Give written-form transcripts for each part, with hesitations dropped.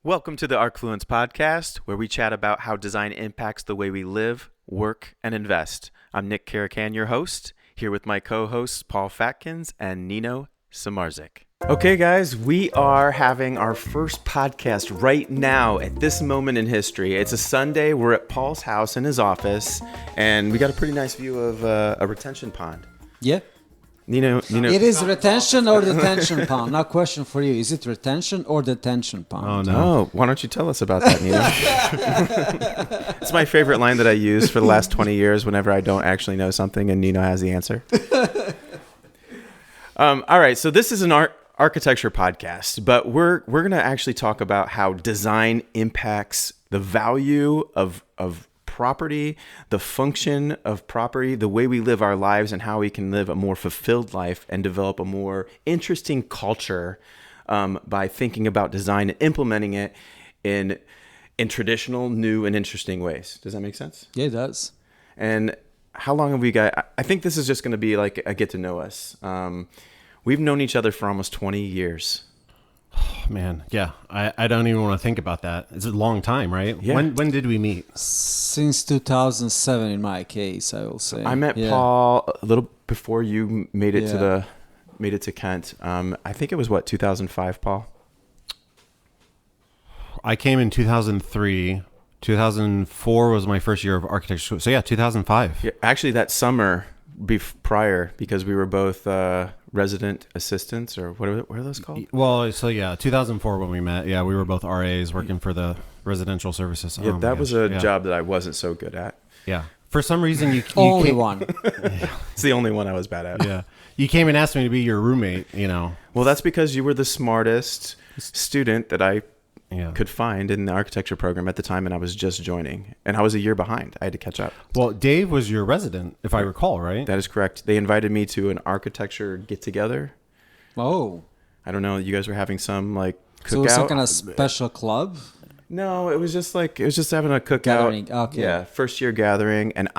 Welcome to the Arcfluence podcast, where we chat about how design impacts the way we live, work, and invest. I'm Nick Karakaian, your host, here with my co-hosts Paul Fatkins and Nino Samardzic. Okay, guys, we are having our first podcast right now at this moment in history. It's a Sunday. We're at Paul's house in his office, and we got a pretty nice view of a retention pond. Yeah. Nino. It is retention or detention pond. Now, question for you: is it retention or detention pond? Oh no! Oh, why don't you tell us about that, Nino? It's my favorite line that I use for the last 20 years whenever I don't actually know something, and Nino has the answer. All right, so this is an architecture podcast, but we're going to actually talk about how design impacts the value of property, the function of property, the way we live our lives, and how we can live a more fulfilled life and develop a more interesting culture by thinking about design and implementing it in traditional, new, and interesting ways. Does that make sense? Yeah, it does. And how long have we got? I think this is just going to be like a get to know us. We've known each other for almost 20 years. Oh, man, yeah. I don't even want to think about that. It's a long time, right? Yeah. When did we meet? Since 2007 in my case, I will say. I met Paul a little before you made it to Kent. I think it was 2005, Paul? I came in 2003. 2004 was my first year of architecture. So yeah, 2005. Yeah, actually, that summer prior, because we were both resident assistants, or what are those called? Well, so yeah, 2004 when we met. Yeah, we were both RAs working for the residential services. Yeah, that was a job that I wasn't so good at. Yeah. For some reason, you only came, one. It's the only one I was bad at. Yeah. You came and asked me to be your roommate, you know. Well, that's because you were the smartest student that I could find in the architecture program at the time, and I was just joining, and I was a year behind. I had to catch up. Well, Dave was your resident, if I recall, right? That is correct. They invited me to an architecture get-together. Oh. I don't know. You guys were having some like cookout. So it was some kind of special club? No, it was just having a cookout. Gathering. Okay. Yeah, first year gathering, and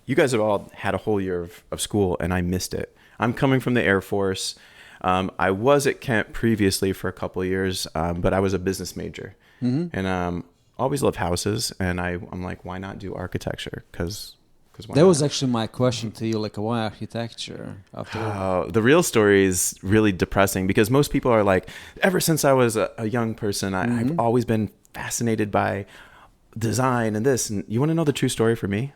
you guys have all had a whole year of school, and I missed it. I'm coming from the Air Force. I was at Kent previously for a couple of years, but I was a business major, and always loved houses. And I'm like, why not do architecture? Because that was actually my question to you, like, why architecture? The real story is really depressing, because most people are like, ever since I was a young person, I've always been fascinated by design and this. And you want to know the true story for me?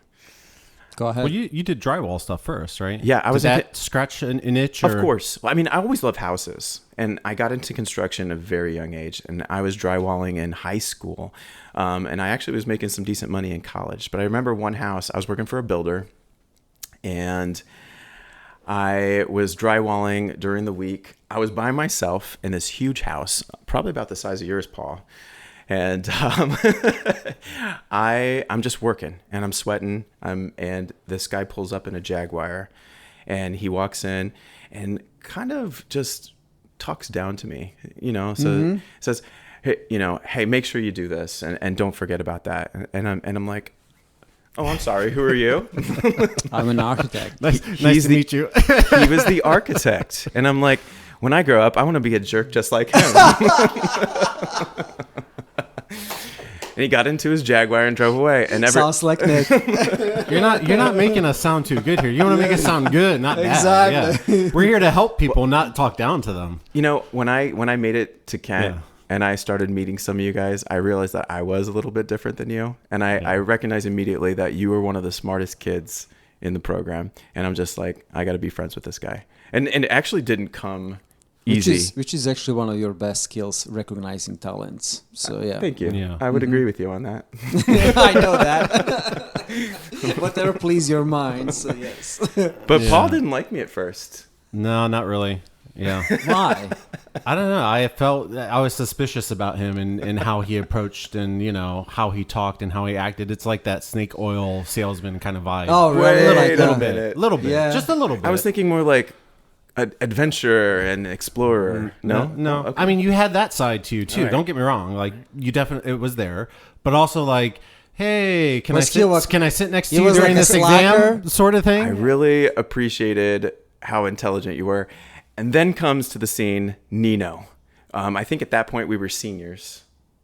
Go ahead. Well, you did drywall stuff first, right? Yeah, I was. Did that scratch an itch? Of course. Well, I mean, I always loved houses, and I got into construction at a very young age, and I was drywalling in high school, and I actually was making some decent money in college. But I remember one house, I was working for a builder, and I was drywalling during the week. I was by myself in this huge house, probably about the size of yours, Paul. And I'm just working, and I'm sweating. And this guy pulls up in a Jaguar, and he walks in and kind of just talks down to me, so says, hey, make sure you do this, and don't forget about that. And I'm like, oh, I'm sorry. Who are you? I'm an architect. Nice to meet you. He was the architect, and I'm like, when I grow up, I want to be a jerk just like him. And he got into his Jaguar and drove away. And sounds like Nick. You're not making us sound too good here. You want to make us sound good, not bad. Exactly. Yeah. We're here to help people, not talk down to them. When I made it to Kent and I started meeting some of you guys, I realized that I was a little bit different than you. And I recognized immediately that you were one of the smartest kids in the program. And I'm just like, I got to be friends with this guy. And it actually didn't come easy. Which is actually one of your best skills, recognizing talents. So yeah. Thank you. Yeah. I would agree with you on that. I know that. Whatever please your mind. So yes. But Paul didn't like me at first. No, not really. Yeah. Why? I don't know. I felt I was suspicious about him and how he approached and how he talked and how he acted. It's like that snake oil salesman kind of vibe. Oh, really? Wait a little bit. Yeah. Just a little bit. I was thinking more like adventurer and explorer. No. Okay. I mean, you had that side to you too. Right. Don't get me wrong. Like you definitely, it was there, but also like, hey, can I sit next to you during this exam sort of thing? I really appreciated how intelligent you were. And then comes to the scene Nino. I think at that point we were seniors.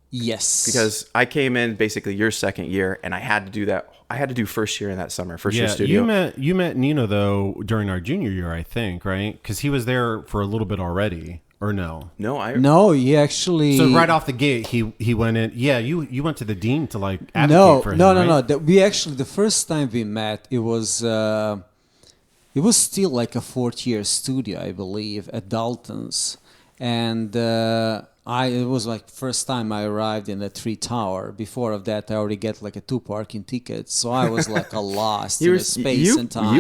Yes. Because I came in basically your second year, and I had to do that. I had to do first year in that summer, first year Yeah, studio. you met Nino though during our junior year, I think, right? Because he was there for a little bit already, or no? No, I No, he actually. So right off the gate, he went in. Yeah, you went to the dean to like advocate No, for him. no, no, right? no. We actually, the first time we met, it was still like a fourth year studio, I believe, at Dalton's, and it was like first time I arrived in the 3 Tower. Before of that, I already get like a 2 parking tickets, so I was like a lost in the space and time.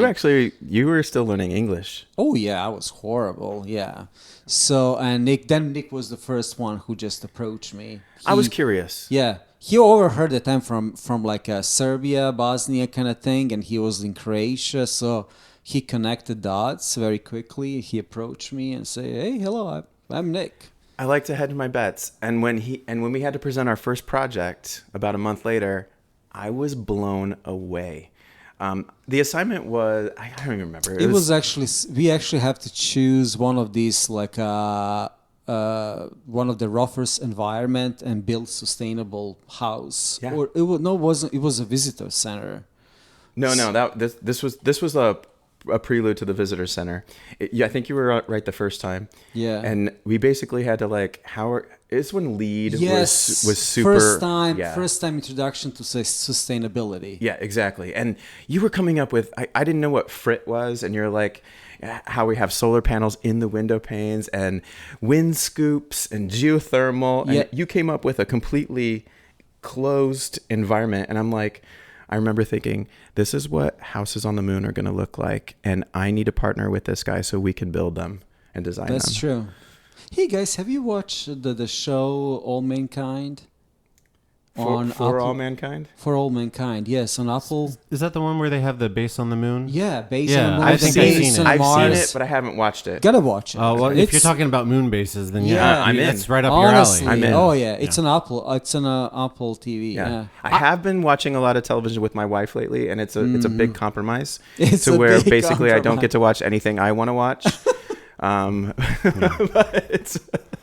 You were still learning English. Oh yeah, I was horrible. Yeah. So and Nick was the first one who just approached me. I was curious. Yeah, he overheard that I'm from like Serbia, Bosnia kind of thing, and he was in Croatia. So he connected dots very quickly. He approached me and said, "Hey, hello, I'm Nick." I like to hedge my bets, and when we had to present our first project about a month later, I was blown away. The assignment was I don't even remember. It was actually we actually have to choose one of these like one of the roughest environment and build sustainable house. Yeah. Or it wasn't. It was a visitor center. No, this was a prelude to the visitor center. I think you were right the first time. Yeah. And we basically had to it's when lead was super first time introduction to sustainability. Yeah, exactly. And you were coming up with I didn't know what frit was, and you're like how we have solar panels in the window panes and wind scoops and geothermal, and you came up with a completely closed environment, and I'm like, I remember thinking, this is what houses on the moon are going to look like, and I need to partner with this guy so we can build them and design them. That's true. Hey guys, have you watched the show All Mankind? For All Mankind? For All Mankind, yes, on Apple. Is that the one where they have the base on the moon? Yeah, base Yeah, on the moon. I think I've seen it. I've seen Mars. it, but I haven't watched it. Gotta watch it. Oh well, if you're talking about moon bases, then Yeah, I'm in. That's right up honestly, your alley. I'm in. oh yeah, it's an Apple. It's an Apple TV. Yeah. I have been watching a lot of television with my wife lately, and it's a big compromise. It's to a where big basically I don't compromise. get to watch anything I want to watch. But it's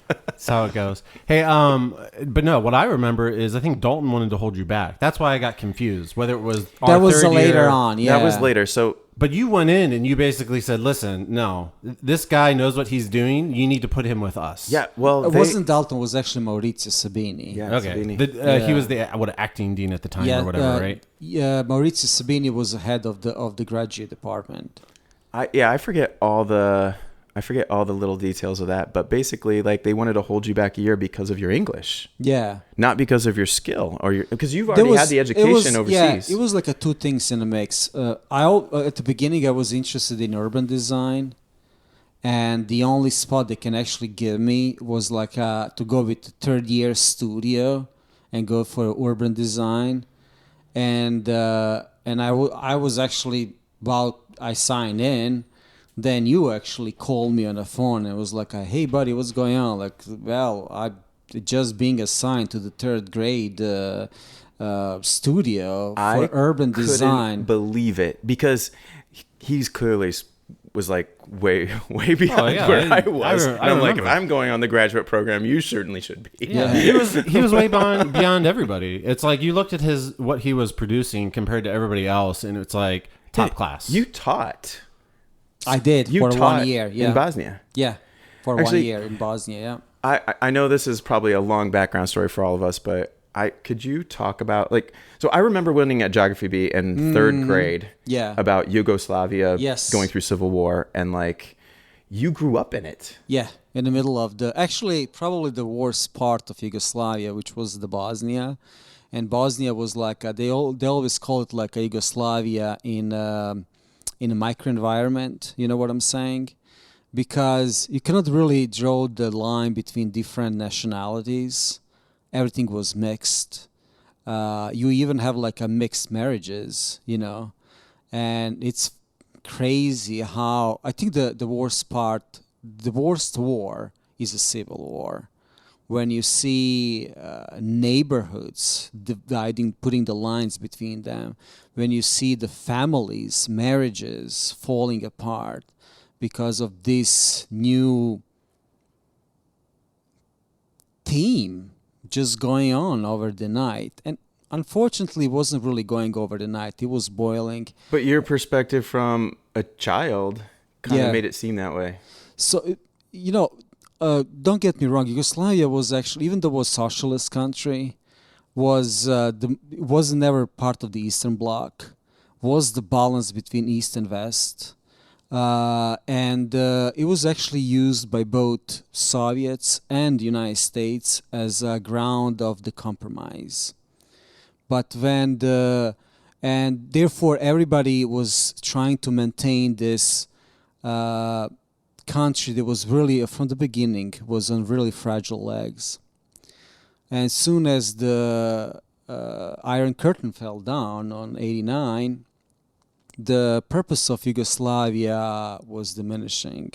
That's how it goes. Hey, but no, what I remember is I think Dalton wanted to hold you back. That's why I got confused. Whether it was That was third later year, on. Yeah, that was later. So But you went in and you basically said, "Listen, no, this guy knows what he's doing. You need to put him with us." yeah, well, It wasn't Dalton. It was actually Maurizio Sabini. Yeah, Okay. Sabini. He was the acting dean at the time or whatever, right? Yeah, Maurizio Sabini was the head of the graduate department. I forget all the little details of that, but basically, like, they wanted to hold you back a year because of your English, Yeah. not because of your skill because you've already had the education overseas. Yeah, it was like two things in a mix. At the beginning, I was interested in urban design, and the only spot they can actually give me was like to go with the third year studio and go for urban design, and I was actually I signed in. Then you actually called me on the phone and was like, "Hey, buddy, what's going on?" Like, well, I just being assigned to the third grade studio for urban design. Couldn't believe it because he's clearly was like way behind where I was. And I'm like, if I'm going on the graduate program, you certainly should be. Yeah, he was way beyond everybody. It's like you looked at what he was producing compared to everybody else, and it's like top class. You taught. I did You for taught 1 year. Yeah. in Bosnia. Yeah, for Actually, 1 year in Bosnia. Yeah. I know this is probably a long background story for all of us, but could you talk about so I remember winning at Geography B in third grade. Yeah. About Yugoslavia Yes. going through civil war, and you grew up in it. Yeah, in the middle of actually probably the worst part of Yugoslavia, which was the Bosnia, and Bosnia was like they always call it like a Yugoslavia in a microenvironment. You know what I'm saying? Because you cannot really draw the line between different nationalities. Everything was mixed. You even have like a mixed marriages, and it's crazy how I think the worst war is a civil war. When you see neighborhoods dividing, putting the lines between them, when you see the families, marriages falling apart because of this new theme, just going on over the night. And unfortunately, it wasn't really going over the night. It was boiling. But your perspective from a child kind of made it seem that way. So, don't get me wrong. Yugoslavia was actually, even though it was a socialist country, was never part of the Eastern Bloc, was the balance between East and West. And it was actually used by both Soviets and the United States as a ground of the compromise. But and therefore everybody was trying to maintain this country that was really, from the beginning, was on really fragile legs. And as soon as the Iron Curtain fell down on '89, the purpose of Yugoslavia was diminishing,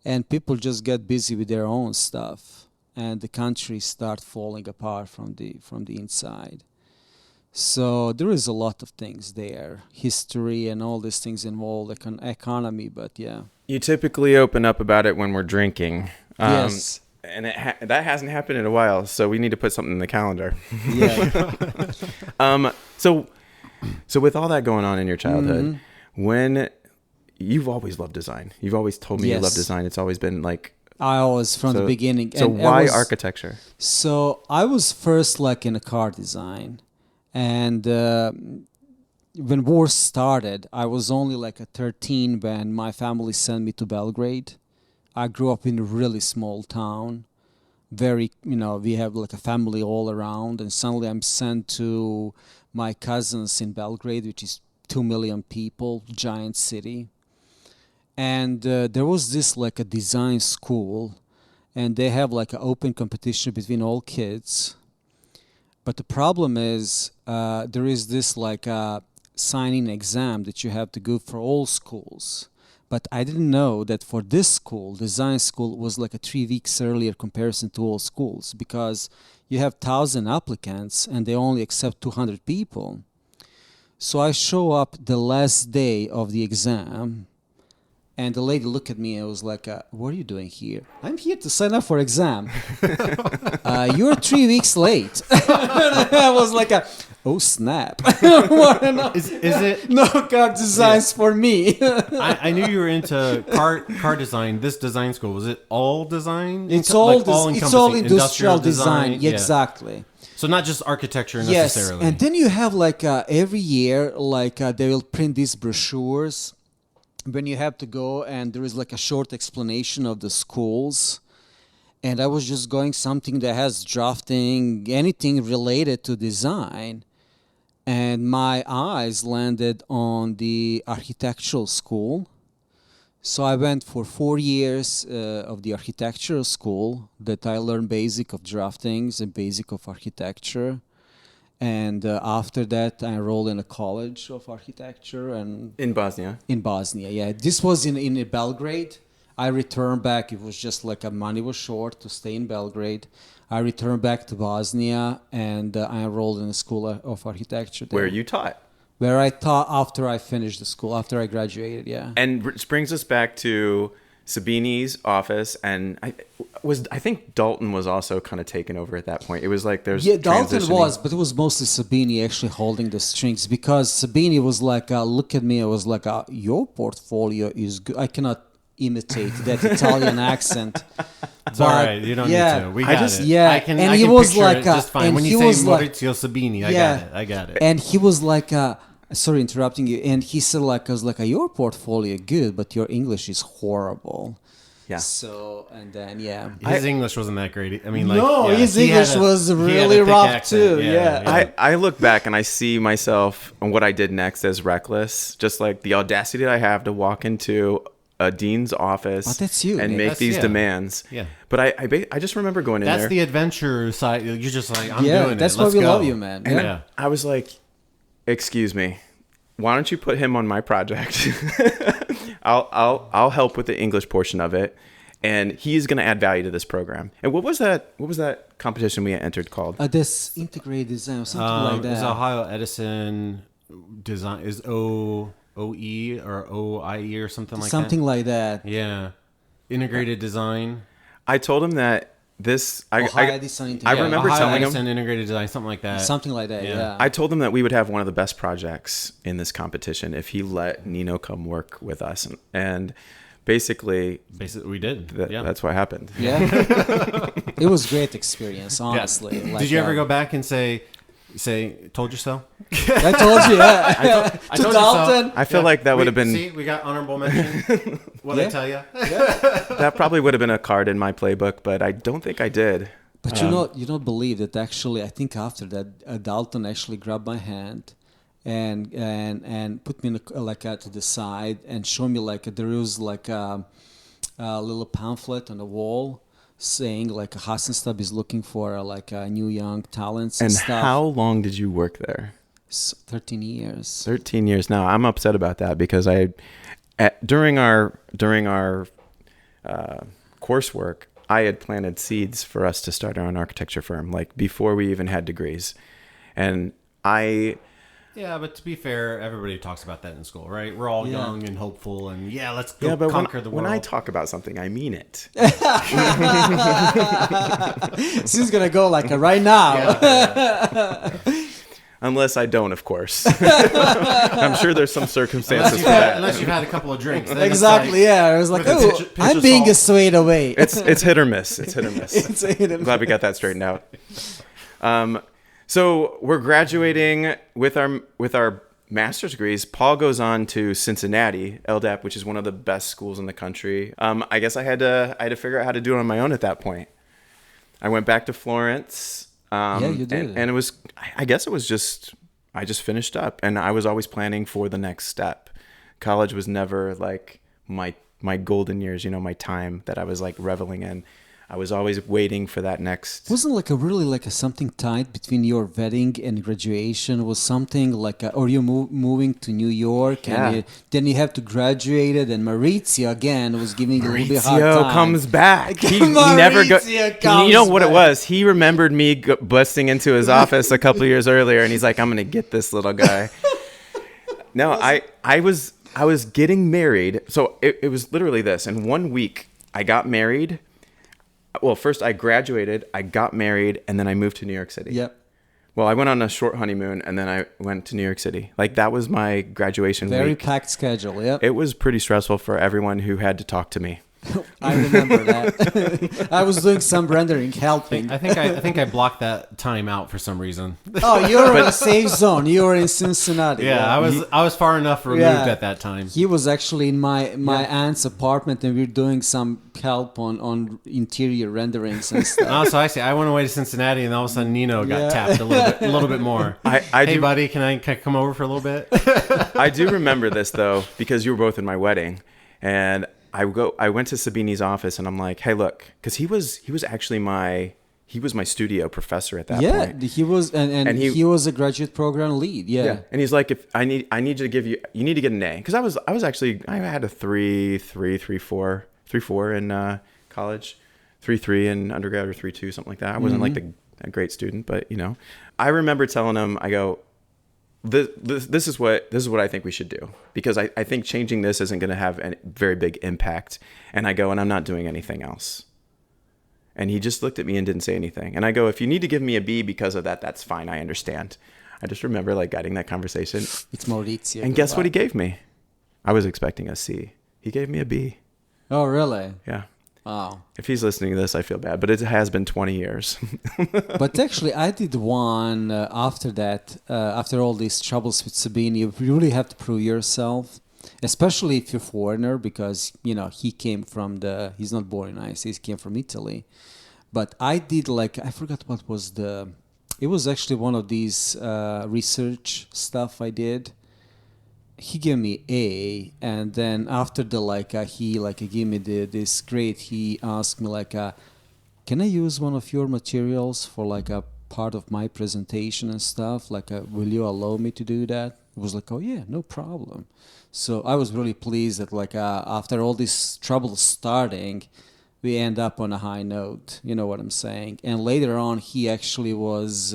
and people just get busy with their own stuff, and the country start falling apart from the inside. So there is a lot of things there, history and all these things involved, like an economy. But yeah, you typically open up about it when we're drinking. Yes. And that hasn't happened in a while, so we need to put something in the calendar. Yeah. So with all that going on in your childhood, when you've always loved design, you've always told me you love design. It's always been like I was from the beginning. So why architecture? So I was first like in a car design, and when war started, I was only like a 13 when my family sent me to Belgrade. I grew up in a really small town. Very, we have like a family all around, and suddenly I'm sent to my cousins in Belgrade, which is 2 million people, giant city. And there was this like a design school, and they have like an open competition between all kids. But the problem is there is this like a signing exam that you have to go for all schools. But I didn't know that for this school, design school, was like a 3 weeks earlier comparison to all schools, because you have 1,000 applicants and they only accept 200 people. So I show up the last day of the exam, and the lady looked at me and was like, what are you doing here? I'm here to sign up for exam. You're 3 weeks late. I was like, oh snap. Is it? No car designs for me. I knew you were into car design. This design school, was it all design? It's all industrial design. Yeah. Exactly. So not just architecture necessarily. Yes, and then you have like every year, like they will print these brochures when you have to go, and there is like a short explanation of the schools. And I was just going something that has drafting, anything related to design. And my eyes landed on the architectural school. So I went for 4 years of the architectural school that I learned basic of draftings and basic of architecture. And after that, I enrolled in a college of architecture. And in Bosnia? In Bosnia, yeah. This was in Belgrade. I returned back. It was just like money was short to stay in Belgrade. I returned back to Bosnia, and I enrolled in the School of Architecture there. Where you taught? Where I taught after I finished the school, after I graduated, yeah. And it brings us back to Sabini's office, and I think Dalton was also kind of taken over at that point. It was like there's Dalton was, but it was mostly Sabini actually holding the strings, because Sabini was like, look at me, I was like, your portfolio is good. I cannot imitate that Italian accent. It's all right. You don't need to. We got it. Yeah, I can he was picture like, it just fine. When you say Maurizio Sabini, I got it. And he was like, sorry, interrupting you. And he said, like, I was like, your portfolio good, but your English is horrible. Yeah. So, and then, yeah. His English wasn't that great. I mean, like, no, his English was really rough accent. too. Yeah. I look back and I see myself and what I did next as reckless. Just like the audacity that I have to walk into a dean's office and make these demands. Yeah. But I just remember going in there. That's the adventure side. You're just like, I'm doing it. That's Let's why we go. love you, man. And I was like, excuse me, why don't you put him on my project? I'll help with the English portion of it, and he's going to add value to this program. And what was that competition we entered called? This integrated design or something like that. It's Ohio Edison design is OE or OIE or something like that. Something like that. Yeah. Integrated design. I told him that Ohio Edison I Integrated. remember Ohio telling Edison him integrated design, something like that. Something like that, yeah. I told him that we would have one of the best projects in this competition if he let Nino come work with us, and basically we did. That's what happened. Yeah. It was great experience, honestly. Yeah. Like, Did you ever go back and say, told you so? I told you, yeah. I To told you so. Dalton. I feel like that would have been See, we got honorable mention. What Yeah. I tell you? that probably would have been a card in my playbook, but I don't think I did. But you don't believe that actually, I think after that, Dalton actually grabbed my hand and put me in to the side and showed me there was a little pamphlet on the wall saying Hassenstab is looking for new young talents and stuff. How long did you work there? 13 years. 13 years. Now I'm upset about that because during our coursework, I had planted seeds for us to start our own architecture firm, before we even had degrees. And Yeah, but to be fair, everybody talks about that in school, right? We're all young and hopeful, and let's go but conquer the world. when I talk about something, I mean it. She's gonna go right now. Unless I don't, of course. I'm sure there's some circumstances for that. Unless you've had a couple of drinks. Then Exactly, yeah. I was like, with a oh, pinch I'm of being salt. swayed away. It's hit or miss. It's hit or miss. It's a hit or Glad we got that straightened out. So we're graduating with our master's degrees. Paul goes on to Cincinnati, LDAP, which is one of the best schools in the country. I guess I had to figure out how to do it on my own at that point. I went back to Florence. Yeah, you did. And it was, I guess it was I just finished up, and I was always planning for the next step. College was never my golden years, my time that I was reveling in. I was always waiting for that next. Wasn't a something tight between your wedding and graduation? Was something or you moving to New York and then you have to graduate it, and Maurizio again was giving you a little bit hard time. Maurizio comes back. He never goes. You know what it was? He remembered me busting into his office a couple of years earlier, and he's like, "I'm gonna get this little guy." No, I was getting married, so it was literally this. In 1 week, I got married. Well, first I graduated, I got married, and then I moved to New York City. Yep. Well, I went on a short honeymoon, and then I went to New York City. That was my graduation week. Very packed schedule, yep. It was pretty stressful for everyone who had to talk to me. I remember that. I was doing some rendering, helping. I think I blocked that time out for some reason. Oh, you're in a safe zone. You were in Cincinnati. Yeah, I was far enough removed at that time. He was actually in my aunt's apartment, and we were doing some help on interior renderings and stuff. Oh, so I see. I went away to Cincinnati, and all of a sudden Nino got tapped a little bit more. Hey, buddy, can I come over for a little bit? I do remember this though, because you were both in my wedding, and I went to Sabini's office, and I'm like, hey, look, because he was actually my studio professor at that point. Yeah, he was, and he was a graduate program lead. Yeah. And he's like, if I need you to get an A, because I was actually, I had a 3.4 in college, 3.3 in undergrad, or 3.2, something like that. I wasn't a great student, but I remember telling him, I go, This is what I think we should do, because I think changing this isn't going to have a very big impact. And I go, and I'm not doing anything else. And he just looked at me and didn't say anything. And I go, if you need to give me a B because of that, that's fine. I understand. I just remember guiding that conversation. It's Maurizio. And guess what he gave me? I was expecting a C. He gave me a B. Oh, really? Yeah. Wow. If he's listening to this, I feel bad, but it has been 20 years. But actually, I did one after that. After all these troubles with Sabine, you really have to prove yourself, especially if you're foreigner, because he came from he's not born in IC, he came from Italy. But I did I forgot what was it was actually one of these research stuff I did. He gave me A, and then after he gave me this grade, he asked me can I use one of your materials for a part of my presentation and stuff? Will you allow me to do that? It was oh yeah, no problem. So I was really pleased that after all this trouble starting, we end up on a high note. You know what I'm saying? And later on, he actually was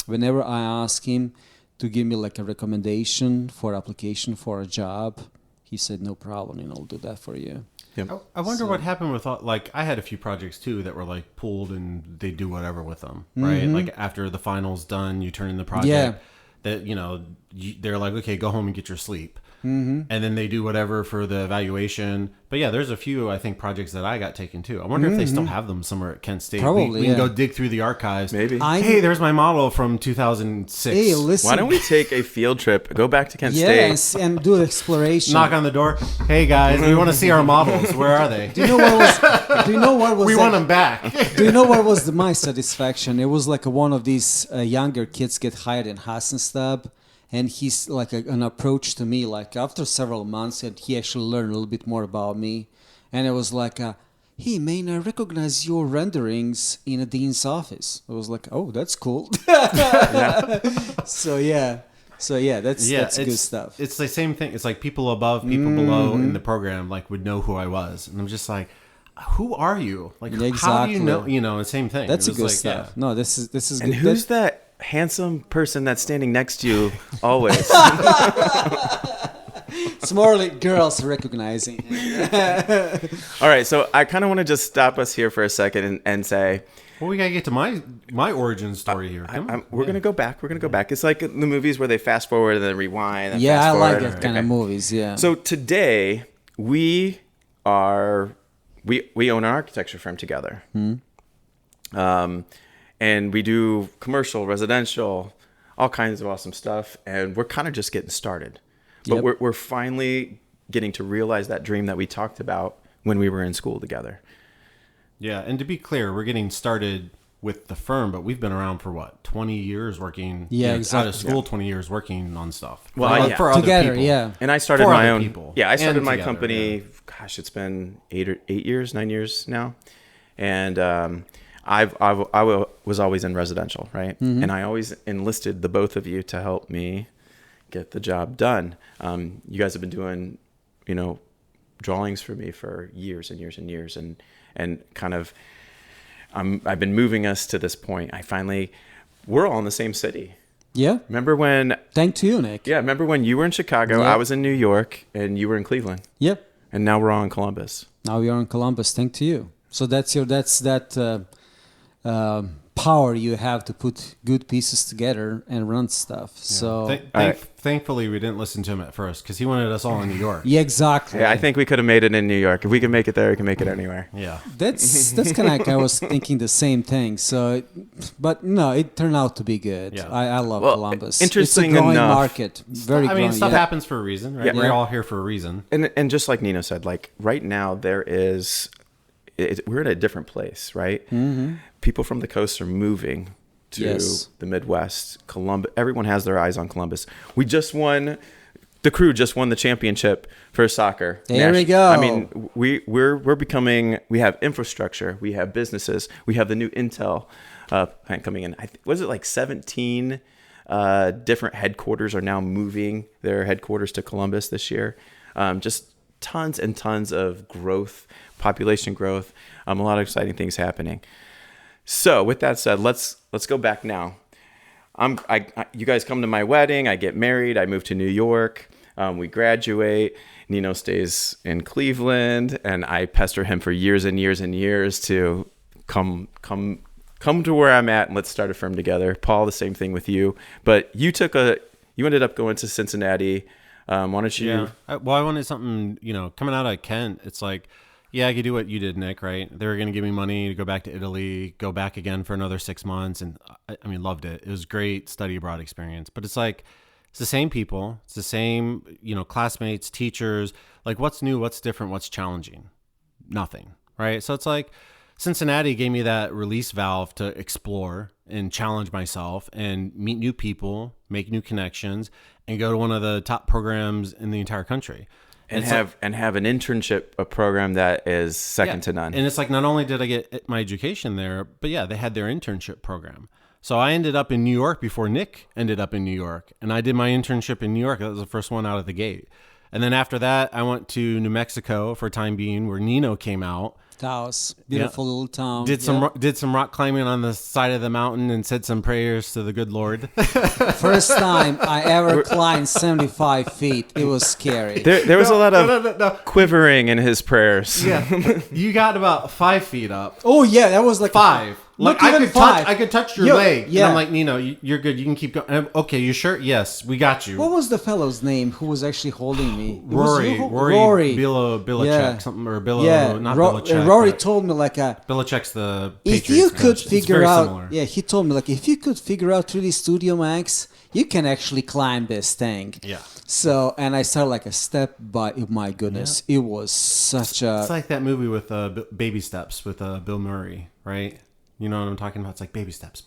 whenever I asked him to give me a recommendation for application for a job, he said, no problem, I'll do that for you. Yep. I wonder what happened with like I had a few projects too that were like pulled and they do whatever with them, right? Like after the final's done, you turn in the project that they're like, okay, go home and get your sleep. And then they do whatever for the evaluation. But yeah, there's a few, I think, projects that I got taken too. I wonder if they still have them somewhere at Kent State. Probably, we can go dig through the archives. Maybe. Hey, there's my model from 2006. Hey, listen. Why don't we take a field trip, go back to Kent Yes, State? and do exploration. Knock on the door. Hey guys, we want to see our models. Where are they? Do you know what was? We want them back. Do you know what was my satisfaction? It was like one of these younger kids get hired in Hassenstab, and he's like an approach to me. Like after several months, and he actually learned a little bit more about me, and it was like, "Hey man, I recognize your renderings in a dean's office." I was like, "Oh, that's cool." So yeah, that's good stuff. It's the same thing. It's like people above, people below in the program like would know who I was, and I'm just like, who are you? Like, how do you know? The same thing. That's it was good like, stuff. Yeah. No, this is And good. who's that handsome person that's standing next to you always? It's more like girls recognizing. All right, so I kind of want to just stop us here for a second and say, Well, we gotta get to my origin story here. we're gonna go back. We're gonna go back. It's like the movies where they fast forward and then rewind. And Yeah, fast I like forward. that kind of movies. Yeah. So today we own an architecture firm together, and we do commercial, residential, all kinds of awesome stuff. And we're kind of just getting started, but we're finally getting to realize that dream that we talked about when we were in school together. Yeah, and to be clear, we're getting started with the firm, but we've been around for what, 20 years working? Exactly. Out of school, 20 years working on stuff. Well, for other together, people. And I started For my other own. people. Yeah, I started And my together, company. Gosh, it's been 9 years now, and I was always in residential, right? And I always enlisted the both of you to help me get the job done. You guys have been doing, drawings for me for years and years and years, and kind of, I've been moving us to this point. We're all in the same city. Yeah. Remember when? Thank to you, Nick. Yeah, remember when you were in Chicago, Yeah. I was in New York, and you were in Cleveland, Yep. and now we're all in Columbus. Now we are in Columbus. Thank to you. So that's that power you have to put good pieces together and run stuff. So Thankfully, we didn't listen to him at first because he wanted us all in New York. yeah, exactly. Yeah, I think we could have made it in New York. If we can make it there, we can make it anywhere. Yeah. That's kind of like I was thinking the same thing. So, but no, it turned out to be good. Yeah. I love Well, Columbus. interesting it's a growing enough- market. Very growing. Stuff yeah. happens for a reason, right? Yeah. We're all here for a reason. And just like Nino said, like right now we're in a different place, right? Mm-hmm. People from the coast are moving to the Midwest. Columbus. Everyone has their eyes on Columbus. The crew just won the championship for soccer. There we go. I mean, we're becoming. We have infrastructure. We have businesses. We have the new Intel plant coming in. Was it like 17 different headquarters are now moving their headquarters to Columbus this year? Just tons and tons of growth, population growth. A lot of exciting things happening. So with that said, let's go back now. You guys come to my wedding. I get married. I move to New York. We graduate. Nino stays in Cleveland, and I pester him for years and years and years to come to where I'm at and let's start a firm together. Paul, the same thing with you. But you ended up going to Cincinnati. Why don't you? Yeah. I wanted something, coming out of Kent. It's like, yeah, I could do what you did, Nick, right? They were going to give me money to go back to Italy, go back again for another 6 months. And loved it. It was a great study abroad experience. But it's like, it's the same people. It's the same, classmates, teachers. Like, what's new? What's different? What's challenging? Nothing, right? So it's like Cincinnati gave me that release valve to explore and challenge myself and meet new people, make new connections, and go to one of the top programs in the entire country. And have an internship, a program that is second to none. And it's like, not only did I get my education there, but yeah, they had their internship program. So I ended up in New York before Nick ended up in New York. And I did my internship in New York. That was the first one out of the gate. And then after that, I went to New Mexico for a time being, where Nino came out. Taos, beautiful little town. Did some rock climbing on the side of the mountain and said some prayers to the good Lord. First time I ever climbed 75 feet. It was scary. There was a lot of quivering in his prayers. Yeah, you got about 5 feet up. Oh yeah, that was like 5. Like I could touch your leg. Yeah. And I'm like, Nino, you're good. You can keep going. Okay, you sure? Yes, we got you. What was the fellow's name who was actually holding me? Rory Belichick, something, or Belichick. Rory told me like Belichick's the if Patriots you could coach. figure out, similar. he told me like if you could figure out 3D Studio Max, you can actually climb this thing. Yeah. So, and I started like a step by, oh my goodness, it was such a. It's like that movie with Baby Steps with Bill Murray, right? You know what I'm talking about? It's like baby steps.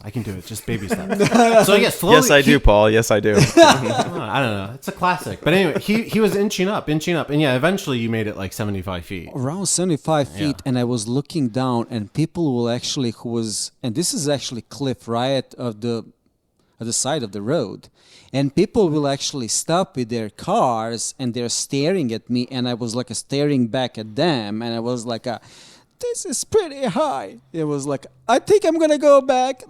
I can do it, just baby steps. So yeah, slowly. Yes, I do, Paul. Yes, I do. I don't know. It's a classic. But anyway, he was inching up, and yeah, eventually you made it like 75 feet. Around 75 feet, and I was looking down, and people will actually and this is actually cliff right at the side of the road, and people will actually stop with their cars, and they're staring at me, and I was like staring back at them, and I was like this is pretty high. It was like, I think I'm gonna go back.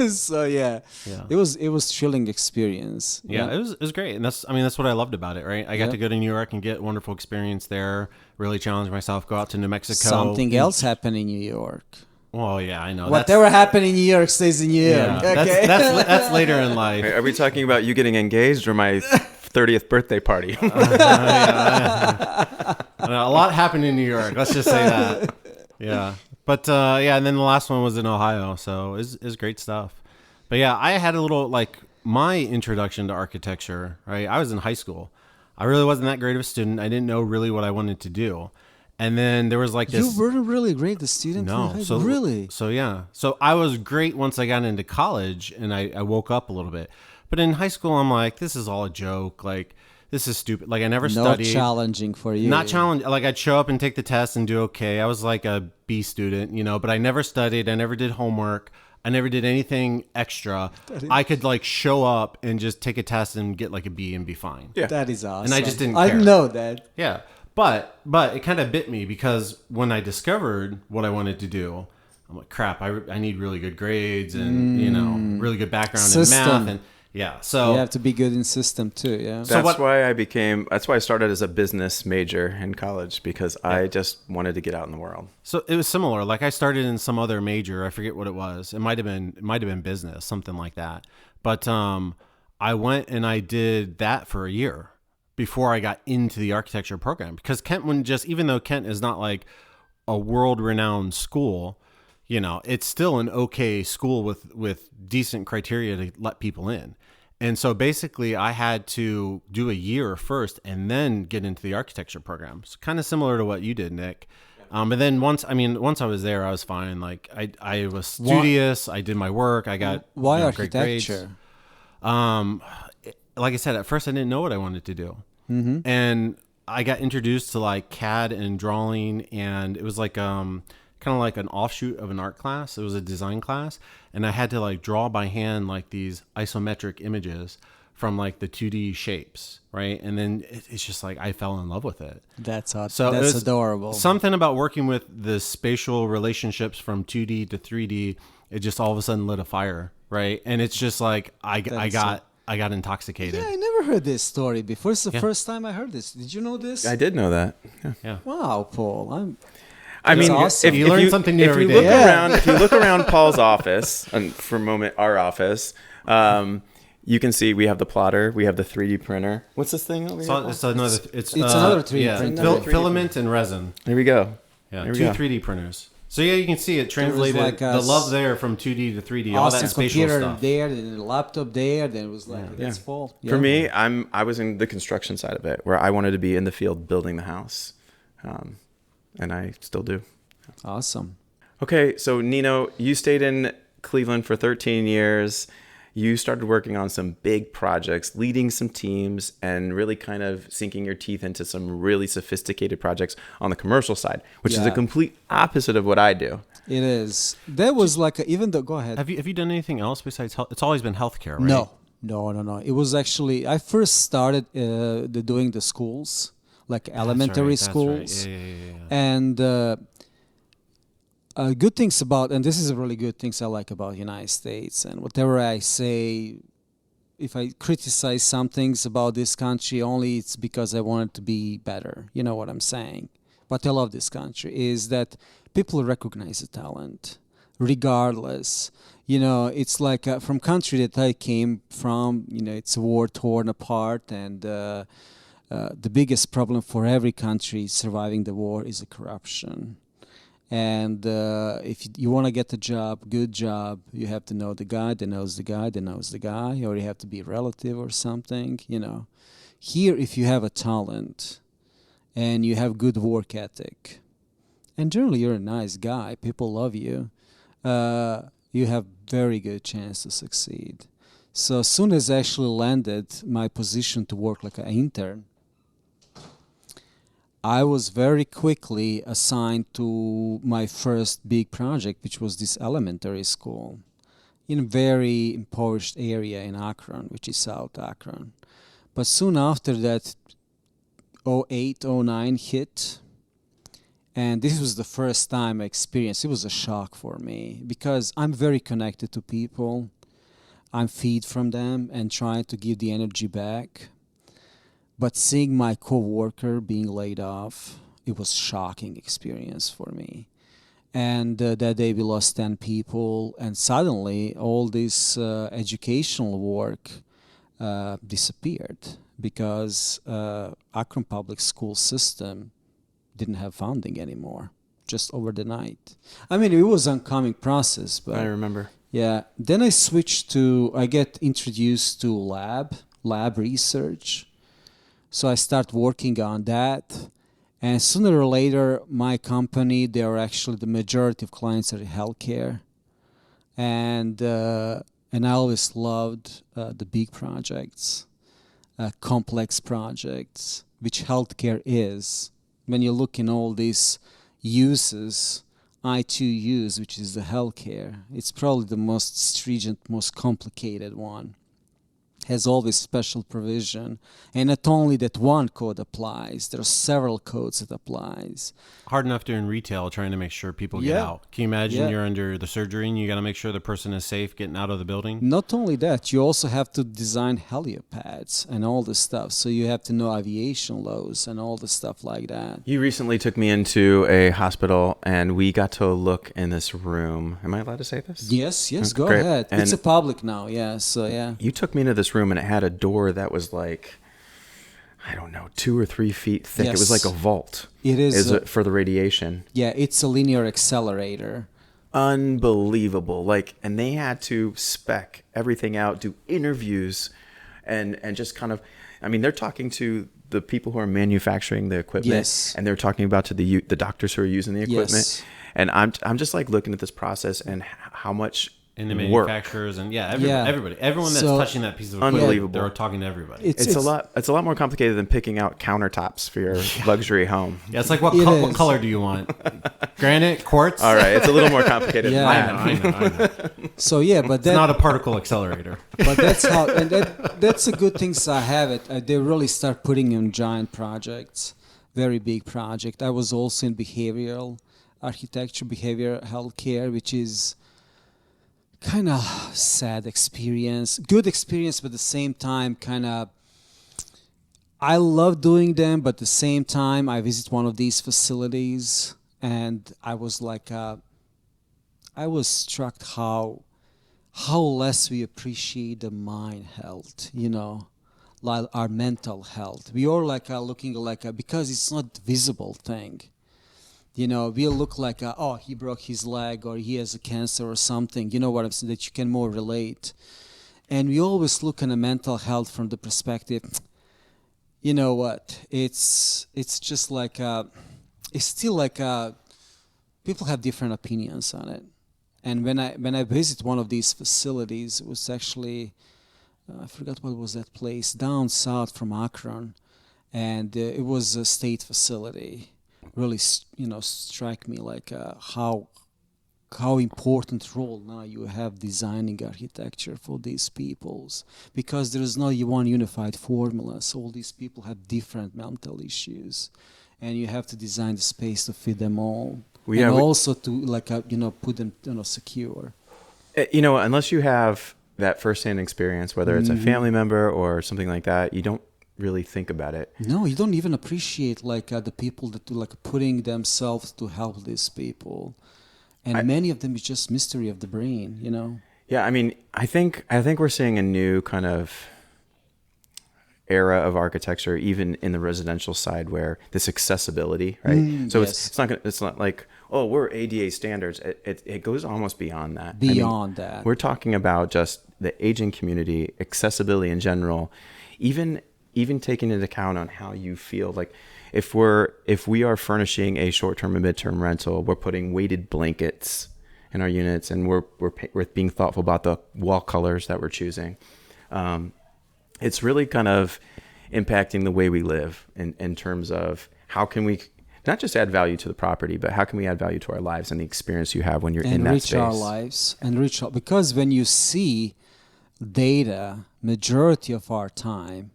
So yeah, it was thrilling experience. Yeah, it was great, and that's what I loved about it. Right, I got to go to New York and get a wonderful experience there. Really challenge myself. Go out to New Mexico. Something else happened in New York. Well, yeah, I know. Whatever happened in New York stays in New York. Yeah, okay. that's later in life. Are we talking about you getting engaged or my 30th birthday party? A lot happened in New York. Let's just say that. Yeah. But and then the last one was in Ohio, so it was great stuff. But yeah, I had a little, like, my introduction to architecture, right? I was in high school. I really wasn't that great of a student. I didn't know really what I wanted to do. And then there was like this. You weren't really great, the student? No. Really? So yeah. So I was great once I got into college and I woke up a little bit. But in high school, I'm like, this is all a joke. Like, this is stupid. Like, I never studied. Not challenging for you. Not challenging. Like, I'd show up and take the test and do okay. I was like a B student, but I never studied. I never did homework. I never did anything extra. I could like show up and just take a test and get like a B and be fine. Yeah. That is awesome. And I just didn't care. I know that. Yeah. But it kind of bit me because when I discovered what I wanted to do, I'm like, crap, I need really good grades and, really good background in math. And yeah, so you have to be good in system too. Yeah. That's why I started as a business major in college, because I just wanted to get out in the world. So it was similar. Like, I started in some other major. I forget what it was. It might have been business, something like that. But I went and I did that for a year before I got into the architecture program, because Kent even though Kent is not like a world-renowned school, it's still an okay school with decent criteria to let people in. And so basically I had to do a year first and then get into the architecture program. It's kind of similar to what you did, Nick. But then once I was there, I was fine. Like, I was studious. I did my work. I got why architecture? Great grades. Like I said, at first I didn't know what I wanted to do. Mm-hmm. And I got introduced to like CAD and drawing, and it was like kind of like an offshoot of an art class. It was a design class, and I had to like draw by hand like these isometric images from like the 2D shapes, right? And then it's just like I fell in love with it. That's awesome. So that's adorable. Something about working with the spatial relationships from 2D to 3D, it just all of a sudden lit a fire, right? And it's just like I got intoxicated. Yeah, I never heard this story before. It's the first time I heard this. Did you know this? I did know that. Yeah. Wow, Paul. I mean, awesome. You learn something new every day. If you look around Paul's office, and for a moment, our office, you can see we have the plotter, we have the 3D printer. What's this thing over here? It's another 3D printer. Filament and resin. There we go. Yeah, two 3D printers. So yeah, you can see it translated like the love there from 2D to 3D. All that spatial computer stuff there, then a laptop there, then it was like that's full. For me, I was in the construction side of it, where I wanted to be in the field building the house, and I still do. Awesome. Okay, so Nino, you stayed in Cleveland for 13 years. You started working on some big projects, leading some teams, and really kind of sinking your teeth into some really sophisticated projects on the commercial side, which is a complete opposite of what I do. It is. That was like go ahead. Have you done anything else besides health? It's always been healthcare, right? No. It was actually, I first started doing the schools, like elementary schools. That's right. Yeah. And Good things about, and this is a really good things I like about United States. And whatever I say, if I criticize some things about this country, only it's because I want it to be better. You know what I'm saying? What I love this country is that people recognize the talent, regardless. You know, it's like from country that I came from. You know, it's a war torn apart, and the biggest problem for every country surviving the war is the corruption. And if you want to get a job, good job, you have to know the guy that knows the guy that knows the guy, or you have to be a relative or something, you know. Here, if you have a talent and you have good work ethic, and generally you're a nice guy, people love you, you have very good chance to succeed. So as soon as I actually landed my position to work like an intern, I was very quickly assigned to my first big project, which was this elementary school in a very impoverished area in Akron, which is South Akron. But soon after that, '08, '09 hit, and this was the first time I experienced, it was a shock for me because I'm very connected to people. I'm feed from them and trying to give the energy back. But seeing my coworker being laid off, it was shocking experience for me. And that day we lost 10 people, and suddenly all this educational work disappeared because Akron Public School system didn't have funding anymore, just over the night. I mean, it was an oncoming process, but I remember. yeah. Then I get introduced to lab research. So I start working on that, and sooner or later, my company, they are actually the majority of clients are healthcare, and I always loved the big projects, complex projects, which healthcare is. When you look in all these uses, I2Us, which is the healthcare, it's probably the most stringent, most complicated one. Has always special provision, and not only that one code applies, there are several codes that applies. Hard enough during retail trying to make sure people get out. Can you imagine you're under the surgery and you got to make sure the person is safe getting out of the building? Not only that, you also have to design heliopads and all this stuff, so you have to know aviation laws and all the stuff like that. You recently took me into a hospital, and we got to look in this room. Am I allowed to say this? Yes, go Great. ahead. And it's a public now, yeah, so yeah. You took me into this room, and it had a door that was like, I don't know, 2 or 3 feet thick. Yes. It was like a vault. It is. For the radiation. Yeah, it's a linear accelerator. Unbelievable. Like, and they had to spec everything out, do interviews, and just kind of, I mean, they're talking to the people who are manufacturing the equipment, Yes. and they're talking about to the doctors who are using the equipment. Yes. And I'm just like looking at this process and how much And the work. manufacturers and Yeah. everybody, everyone that's So- touching that piece of equipment, Unbelievable. they're talking to everybody. It's a lot more complicated than picking out countertops for your luxury home. Yeah, it's like what is. color do you want? Granite, quartz? All right, it's a little more complicated Yeah. than that. I know. So yeah, but It's that not a particle accelerator. but that's how, and that's a good thing. I have it. They really start putting in giant projects, very big project. I was also in behavioral architecture, behavioral healthcare, which is kind of sad experience, good experience, but at the same time, kind of. I love doing them, but at the same time, I visit one of these facilities, and I was like, I was struck how less we appreciate the mind health, you know, like our mental health. We are like looking like because it's not visible thing. You know, we look like oh, he broke his leg or he has a cancer or something. You know what I'm saying? That you can more relate. And we always look at mental health from the perspective. You know what? It's just like it's still like people have different opinions on it. And when I visit one of these facilities, it was actually I forgot what was that place down south from Akron, and it was a state facility. Really, you know, strike me like how important role now you have designing architecture for these peoples, because there is no one unified formula. So all these people have different mental issues, and you have to design the space to fit them all. and also to put them secure. Unless you have that firsthand experience, whether it's a family member or something like that, you don't really think about it. No, you don't even appreciate the people that do putting themselves to help these people, and many of them is just mystery of the brain. Yeah, I mean, I think we're seeing a new kind of era of architecture, even in the residential side, where this accessibility, right? So yes. it's not like, oh, we're ADA standards. It goes almost beyond that. Beyond that, we're talking about just the aging community, accessibility in general, even taking into account on how you feel. Like if we are furnishing a short-term and mid-term rental, we're putting weighted blankets in our units, and we're being thoughtful about the wall colors that we're choosing. It's really kind of impacting the way we live in terms of how can we not just add value to the property, but how can we add value to our lives and the experience you have when you're in that space. Enrich our lives, because when you see data, majority of our time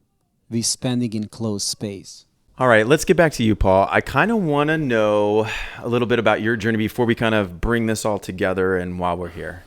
we spending in closed space. All right, let's get back to you, Paul. I kind of want to know a little bit about your journey before we kind of bring this all together and while we're here.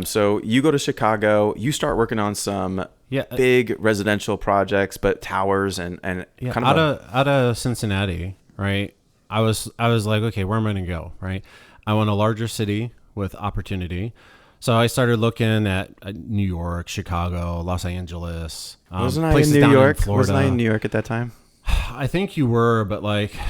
So you go to Chicago, you start working on some big residential projects, but towers and kind of out of Cincinnati, right? I was like, okay, where am I going to go, right? I want a larger city with opportunity. So I started looking at New York, Chicago, Los Angeles. Wasn't I in New York? Wasn't I in New York at that time? I think you were, but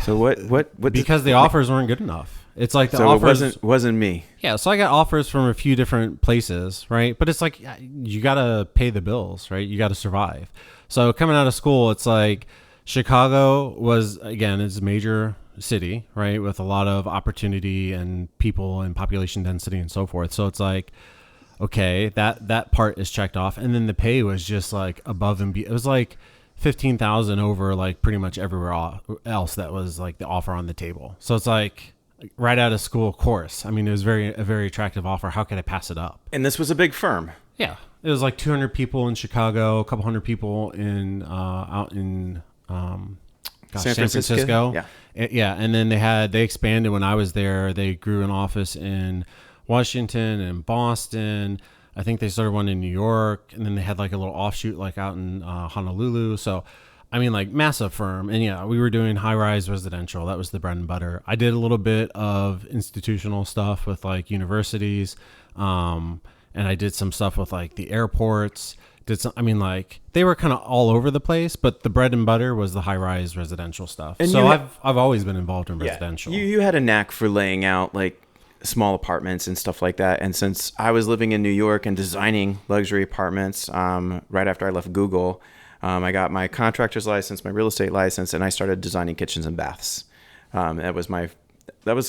so what because the offers weren't good enough. It's like the offers. It wasn't me. Yeah, so I got offers from a few different places, right? But it's like you got to pay the bills, right? You got to survive. So coming out of school, it's like Chicago was, again, it's a major city, right? With a lot of opportunity and people and population density and so forth. So it's like, okay, that part is checked off. And then the pay was just like above and beyond. It was like 15,000 over like pretty much everywhere else that was like the offer on the table. So it's like right out of school course. I mean, it was a very attractive offer. How could I pass it up? And this was a big firm. Yeah. It was like 200 people in Chicago, a couple hundred people out in San Francisco. Yeah. And then they expanded when I was there. They grew an office in Washington and Boston. I think they started one in New York, and then they had like a little offshoot like out in Honolulu. So, I mean, like massive firm. And yeah, we were doing high-rise residential. That was the bread and butter. I did a little bit of institutional stuff with like universities, and I did some stuff with like the airports. They were kind of all over the place, but the bread and butter was the high-rise residential stuff. And so I've always been involved in residential. You had a knack for laying out like small apartments and stuff like that. And since I was living in New York and designing luxury apartments, right after I left Google, I got my contractor's license, my real estate license, and I started designing kitchens and baths. That was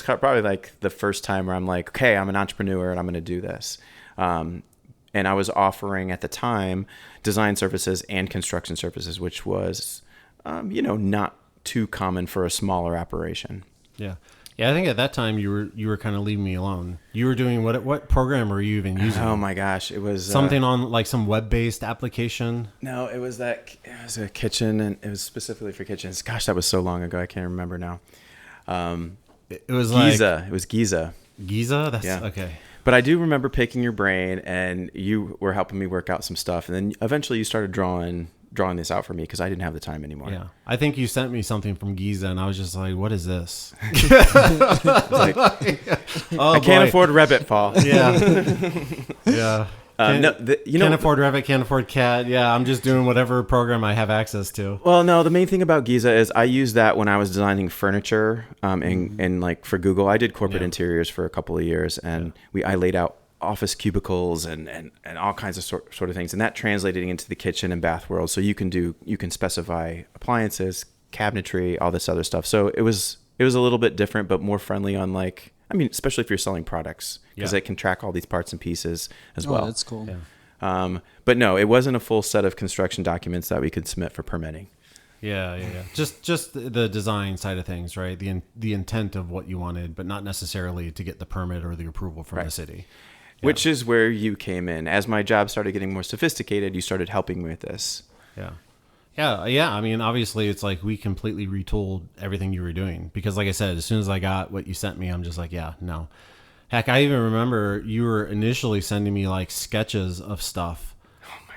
probably like the first time where I'm like, okay, I'm an entrepreneur and I'm going to do this. And I was offering at the time design services and construction services, which was, not too common for a smaller operation. Yeah. Yeah, I think at that time you were kind of leaving me alone. You were doing what program were you even using? Oh my gosh, it was something on like some web-based application. No, it was a kitchen, and it was specifically for kitchens. Gosh, that was so long ago, I can't remember now. It was Giza. It was Giza. Giza? That's okay. But I do remember picking your brain, and you were helping me work out some stuff, and then eventually you started drawing this out for me because I didn't have the time anymore. Yeah, I think you sent me something from Giza, and I was just like, "What is this?" I can't afford Revit, Paul. Yeah. Can't afford Revit, can't afford CAD. Yeah, I'm just doing whatever program I have access to. Well, no, the main thing about Giza is I used that when I was designing furniture, and like for Google, I did corporate interiors for a couple of years, and I laid out office cubicles and all kinds of sort of things, and that translated into the kitchen and bath world. So you can specify appliances, cabinetry, all this other stuff. So it was a little bit different, but more friendly on especially if you're selling products, because it can track all these parts and pieces as well. That's cool. Yeah. But no, it wasn't a full set of construction documents that we could submit for permitting. Yeah. Just the design side of things, right? The intent of what you wanted, but not necessarily to get the permit or the approval from the city. Yeah. Which is where you came in. As my job started getting more sophisticated, you started helping me with this. Yeah. Yeah. I mean, obviously, it's like we completely retooled everything you were doing because, like I said, as soon as I got what you sent me, I'm just like, yeah, no. Heck, I even remember you were initially sending me like sketches of stuff.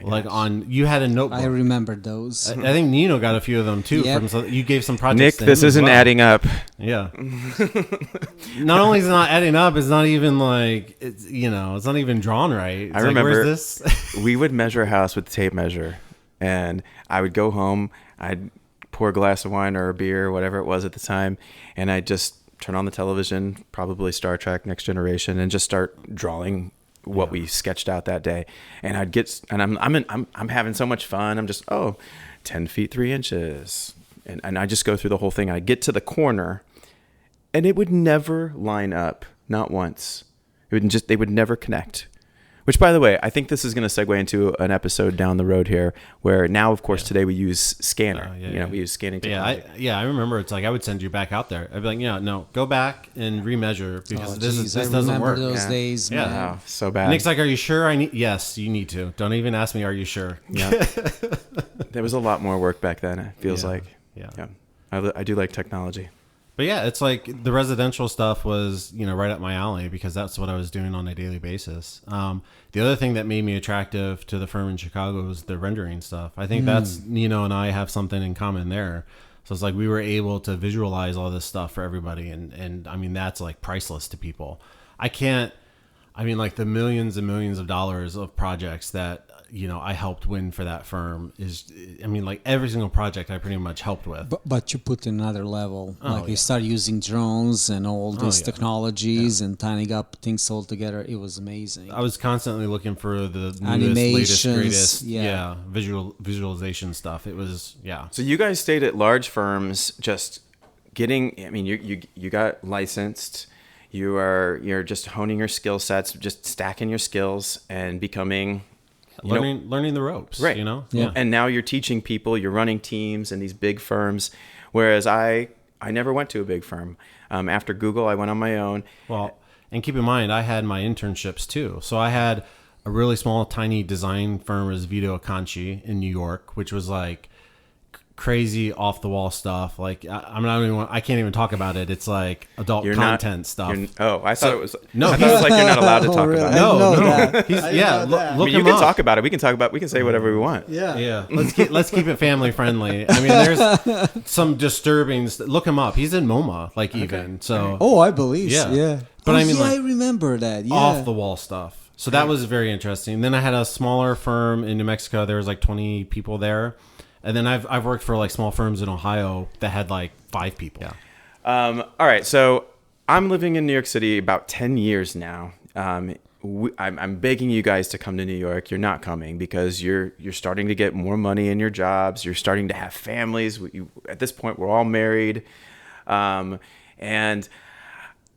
Like you had a notebook. I remember those. I think Nino got a few of them too. Yep. You gave some projects. Nick, to this him as isn't well. adding up. Yeah. Not only is it not adding up, it's not even like it's not even drawn right. It's I like, remember where's this? we would measure a house with a tape measure, and I would go home. I'd pour a glass of wine or a beer, or whatever it was at the time, and I'd just turn on the television, probably Star Trek, Next Generation, and just start drawing what we sketched out that day. And I'm having so much fun. I'm just 10 feet 3 inches, and I just go through the whole thing. I get to the corner, and it would never line up, not once. They would never connect. Which, by the way, I think this is going to segue into an episode down the road here, where now, of course, today we use scanner. We use scanning technology. I remember. It's like I would send you back out there. I'd be like, no, go back and remeasure because this doesn't work. Those days, man. Oh, so bad. Nick's like, are you sure? Yes, you need to. Don't even ask me. Are you sure? Yeah. There was a lot more work back then. It feels like. Yeah. I do like technology. But yeah, it's like the residential stuff was, right up my alley because that's what I was doing on a daily basis. The other thing that made me attractive to the firm in Chicago was the rendering stuff. I think that's Nino and I have something in common there. So it's like we were able to visualize all this stuff for everybody. And I mean, that's like priceless to people. Like the millions and millions of dollars of projects that, I helped win for that firm like every single project I pretty much helped with. But you put another level. You start using drones and all these technologies and tying up things all together. It was amazing. I was constantly looking for the newest, Animations, latest, greatest, visualization stuff. It was, So you guys stayed at large firms just getting, you got licensed. You're just honing your skill sets, just stacking your skills and becoming... learning the ropes, right? Yeah. And now you're teaching people. You're running teams in these big firms, whereas I never went to a big firm. After Google, I went on my own. Well, and keep in mind, I had my internships too. So I had a really small, tiny design firm as Vito Acconci in New York, which was like crazy off the wall stuff. Like I can't even talk about it. It's like adult content stuff. I thought it was like you're not allowed to talk about it. No. Look you him can up. talk about it. We can say whatever we want. Yeah. Let's keep it family friendly. I mean, there's some disturbing. Look him up. He's in MoMA, even. So. Oh, I believe. Yeah. But I remember that. Yeah. Off the wall stuff. So that was very interesting. Then I had a smaller firm in New Mexico. There was like 20 people there. And then I've worked for like small firms in Ohio that had like 5 people. Yeah. All right. So I'm living in New York City about 10 years now. I'm begging you guys to come to New York. You're not coming because you're starting to get more money in your jobs. You're starting to have families. At this point, we're all married. And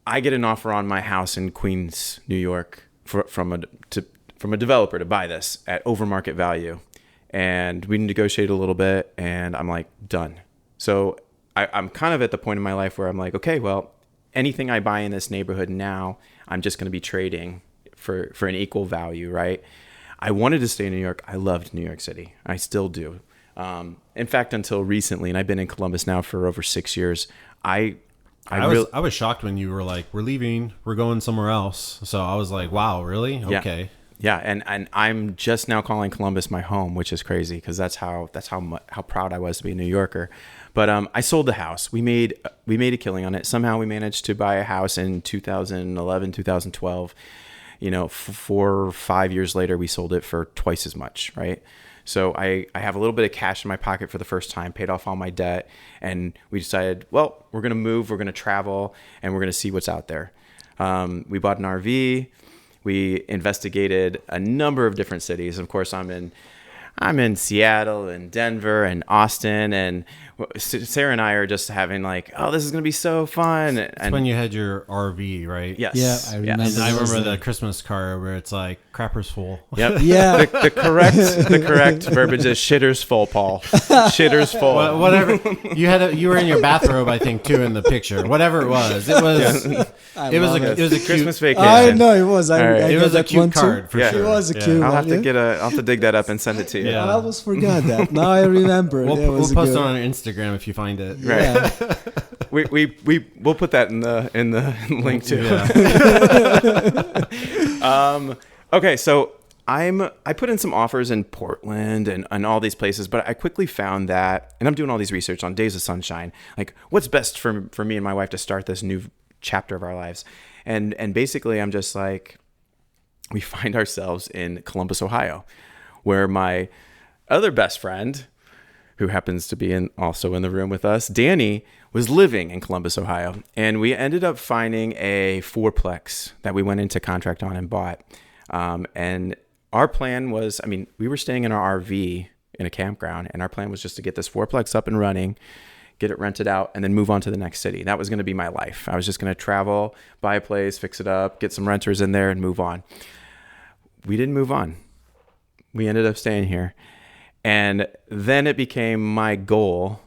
I get an offer on my house in Queens, New York from a developer to buy this at over market value. And we negotiate a little bit, and I'm like, done. So I'm kind of at the point in my life where I'm like, okay, well, anything I buy in this neighborhood now, I'm just going to be trading for an equal value, right? I wanted to stay in New York. I loved New York City. I still do. In fact, until recently, and I've been in Columbus now for over 6 years, I was shocked when you were like, we're leaving, we're going somewhere else. So I was like, wow, really? Okay. Yeah, and I'm just now calling Columbus my home, which is crazy because that's how proud I was to be a New Yorker. But I sold the house. We made a killing on it. Somehow we managed to buy a house in 2011, 2012. 4 or 5 years later, we sold it for twice as much, right? So I have a little bit of cash in my pocket for the first time, paid off all my debt, and we decided, well, we're going to move, we're going to travel, and we're going to see what's out there. We bought an RV. We investigated a number of different cities. Of course, I'm in Seattle and Denver and Austin, and Sarah and I are just having like, oh, this is going to be so fun. It's when you had your RV, right? Yes. Yeah, I remember. And I remember the Christmas card where it's like, Crapper's full. Yep. Yeah. The correct verbiage is shitter's full, Paul. Shitter's full. Well, whatever. You were in your bathrobe, I think, too, in the picture. Whatever it was. It was a Christmas cute, vacation. I know it was. All right. it was a cute card for Yeah. sure. It was a cute I'll one. have to dig that up and send it to you. Yeah. I almost forgot that. Now I remember. We'll It was post good. it on Instagram if you find it. Right. Yeah. We'll put that in the link too. Yeah. Okay, so I put in some offers in Portland and all these places, but I quickly found that, and I'm doing all these research on Days of Sunshine, like what's best for me and my wife to start this new chapter of our lives, and basically I'm just like, we find ourselves in Columbus, Ohio, where my other best friend, who happens to be also in the room with us, Danny, was living in Columbus, Ohio, and we ended up finding a fourplex that we went into contract on and bought. And our plan was, we were staying in our RV in a campground, and our plan was just to get this fourplex up and running, get it rented out, and then move on to the next city. That was going to be my life. I was just going to travel, buy a place, fix it up, get some renters in there, and move on. We didn't move on. We ended up staying here. And then it became my goal.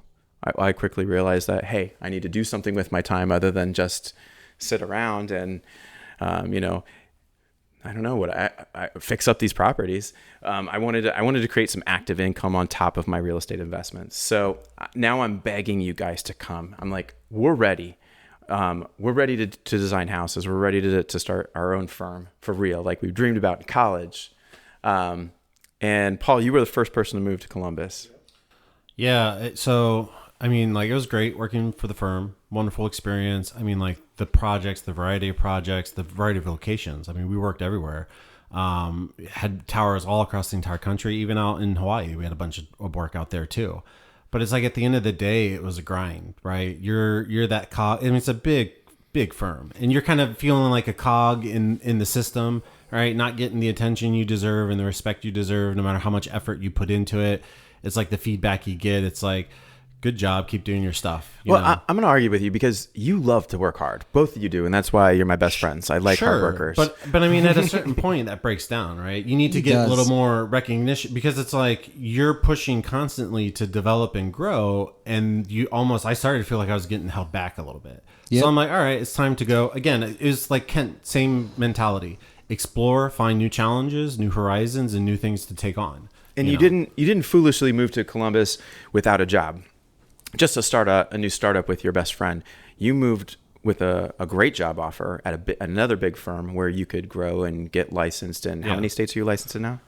I quickly realized that, hey, I need to do something with my time other than just sit around and, I don't know what I fix up these properties. I wanted to create some active income on top of my real estate investments. So now I'm begging you guys to come. I'm like, we're ready. We're ready to design houses. We're ready to start our own firm for real, like we dreamed about in college. And Paul, you were the first person to move to Columbus. Yeah. So, it was great working for the firm. Wonderful experience. The projects, the variety of projects, the variety of locations. We worked everywhere. Had towers all across the entire country, even out in Hawaii. We had a bunch of work out there too. But it's like at the end of the day, it was a grind, right? You're that cog. It's a big firm, and you're kind of feeling like a cog in the system, right? Not getting the attention you deserve and the respect you deserve, no matter how much effort you put into it. It's like the feedback you get. It's like, good job, keep doing your stuff. I'm going to argue with you because you love to work hard. Both of you do, and that's why you're my best friends. I like hard workers. But at a certain point, that breaks down, right? You need to get a little more recognition, because it's like you're pushing constantly to develop and grow, and I started to feel like I was getting held back a little bit. Yep. So I'm like, all right, it's time to go. Again, it was like Kent, same mentality. Explore, find new challenges, new horizons, and new things to take on. And you didn't foolishly move to Columbus without a job. Just to start a new startup with your best friend. You moved with a great job offer at another big firm where you could grow and get licensed in. How many states are you licensed in now?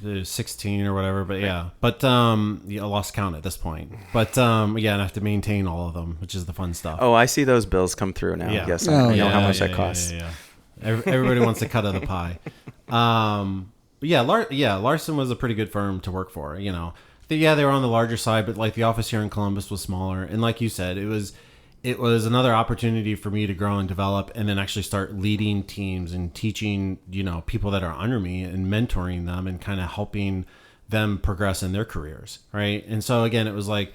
There's 16 or whatever, but yeah. But I lost count at this point. But and I have to maintain all of them, which is the fun stuff. Oh, I see those bills come through now. Yeah. Yes, I know how much that costs. Yeah. Everybody wants a cut of the pie. Larson was a pretty good firm to work for. They were on the larger side, but like the office here in Columbus was smaller. And like you said, it was another opportunity for me to grow and develop, and then actually start leading teams and teaching, people that are under me and mentoring them and kind of helping them progress in their careers. Right. And so again, it was like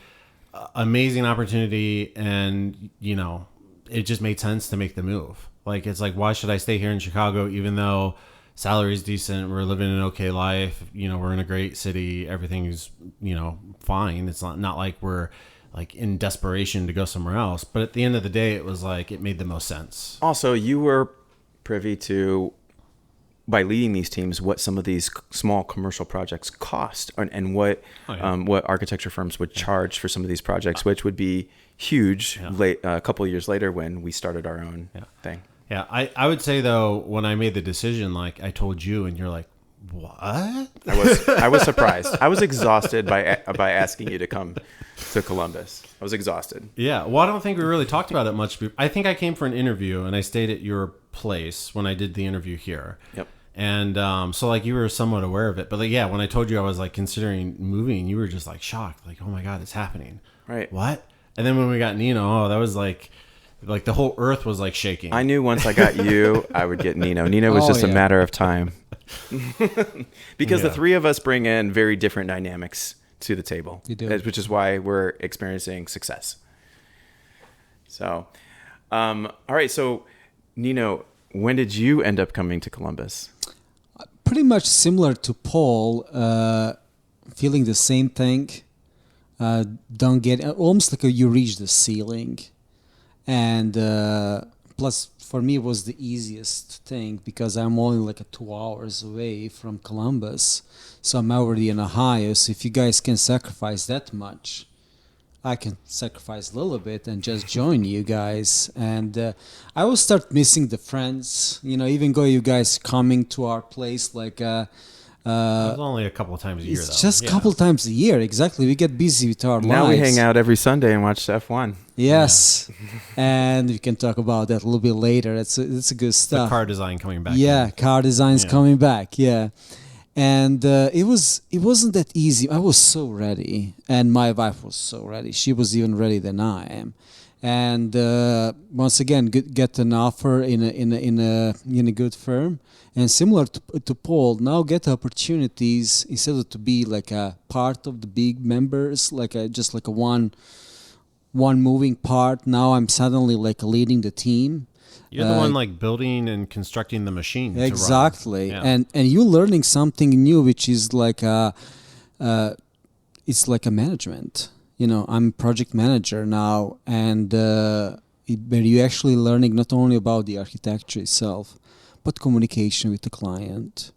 amazing opportunity, and, it just made sense to make the move. Like, it's like, why should I stay here in Chicago, even though salary's decent, we're living an okay life, we're in a great city, everything's, fine. It's not like we're like in desperation to go somewhere else. But at the end of the day, it was like, it made the most sense. Also, you were privy to, by leading these teams, what some of these small commercial projects cost, and what architecture firms would charge for some of these projects, which would be huge a couple of years later when we started our own thing. Yeah, I would say, though, when I made the decision, like I told you, and you're like, what? I was surprised. I was exhausted by asking you to come to Columbus. I was exhausted. Yeah, well, I don't think we really talked about it much. I think I came for an interview, and I stayed at your place when I did the interview here. Yep. And so like you were somewhat aware of it. But like, when I told you I was like considering moving, you were just like shocked. Like, oh my God, it's happening. Right. What? And then when we got Nino, that was like the whole earth was like shaking. I knew once I got you, I would get Nino. Nino was just a matter of time. Because the three of us bring in very different dynamics to the table, which is why we're experiencing success. So, all right. So, Nino, when did you end up coming to Columbus? pretty much similar to Paul, feeling the same thing. Don't get almost like you reach the ceiling, and plus for me it was the easiest thing because I'm only like 2 hours away from Columbus, so I'm already in Ohio. So if you guys can sacrifice that much, I can sacrifice a little bit and just join you guys. And I will start missing the friends. Even though you guys coming to our place like. It was only a couple of times a year, It's though. just a couple times a year, exactly. We get busy with our lives. Now we hang out every Sunday and watch F1. Yes, and we can talk about that a little bit later. It's a good The stuff. car design coming back. Yeah, car design's coming back. Yeah, and it wasn't that easy. I was so ready, and my wife was so ready. She was even ready than I am. And once again, get an offer in a good firm. And similar to Paul, now get opportunities instead of to be like a part of the big members, just like a one moving part. Now I'm suddenly like leading the team. You're the one like building and constructing the machine. Exactly, To run. and you're learning something new, which is like it's like a management. I'm project manager now, and where you're actually learning not only about the architecture itself, but communication with the client,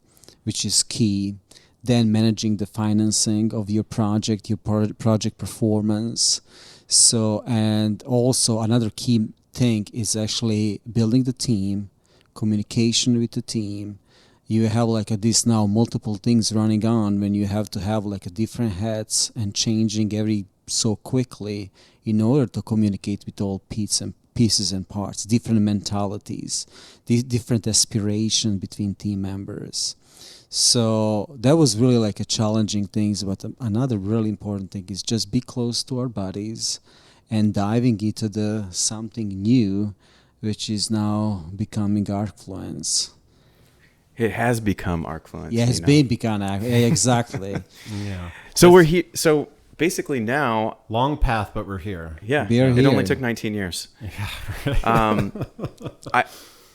which is key. Then managing the financing of your project, your project performance. So, and also another key thing is actually building the team, communication with the team. You have like this now multiple things running on when you have to have like a different hats and changing every so quickly in order to communicate with all pieces and parts, different mentalities, different aspiration between team members. So that was really like a challenging thing. But another really important thing is just be close to our bodies and diving into the something new, which is now becoming Arcfluence. It has become Arcfluence. Yeah, it's been become exactly. Yeah. So we're here. So basically now, Long path, but we're here. yeah, We're it only here. took 19 years.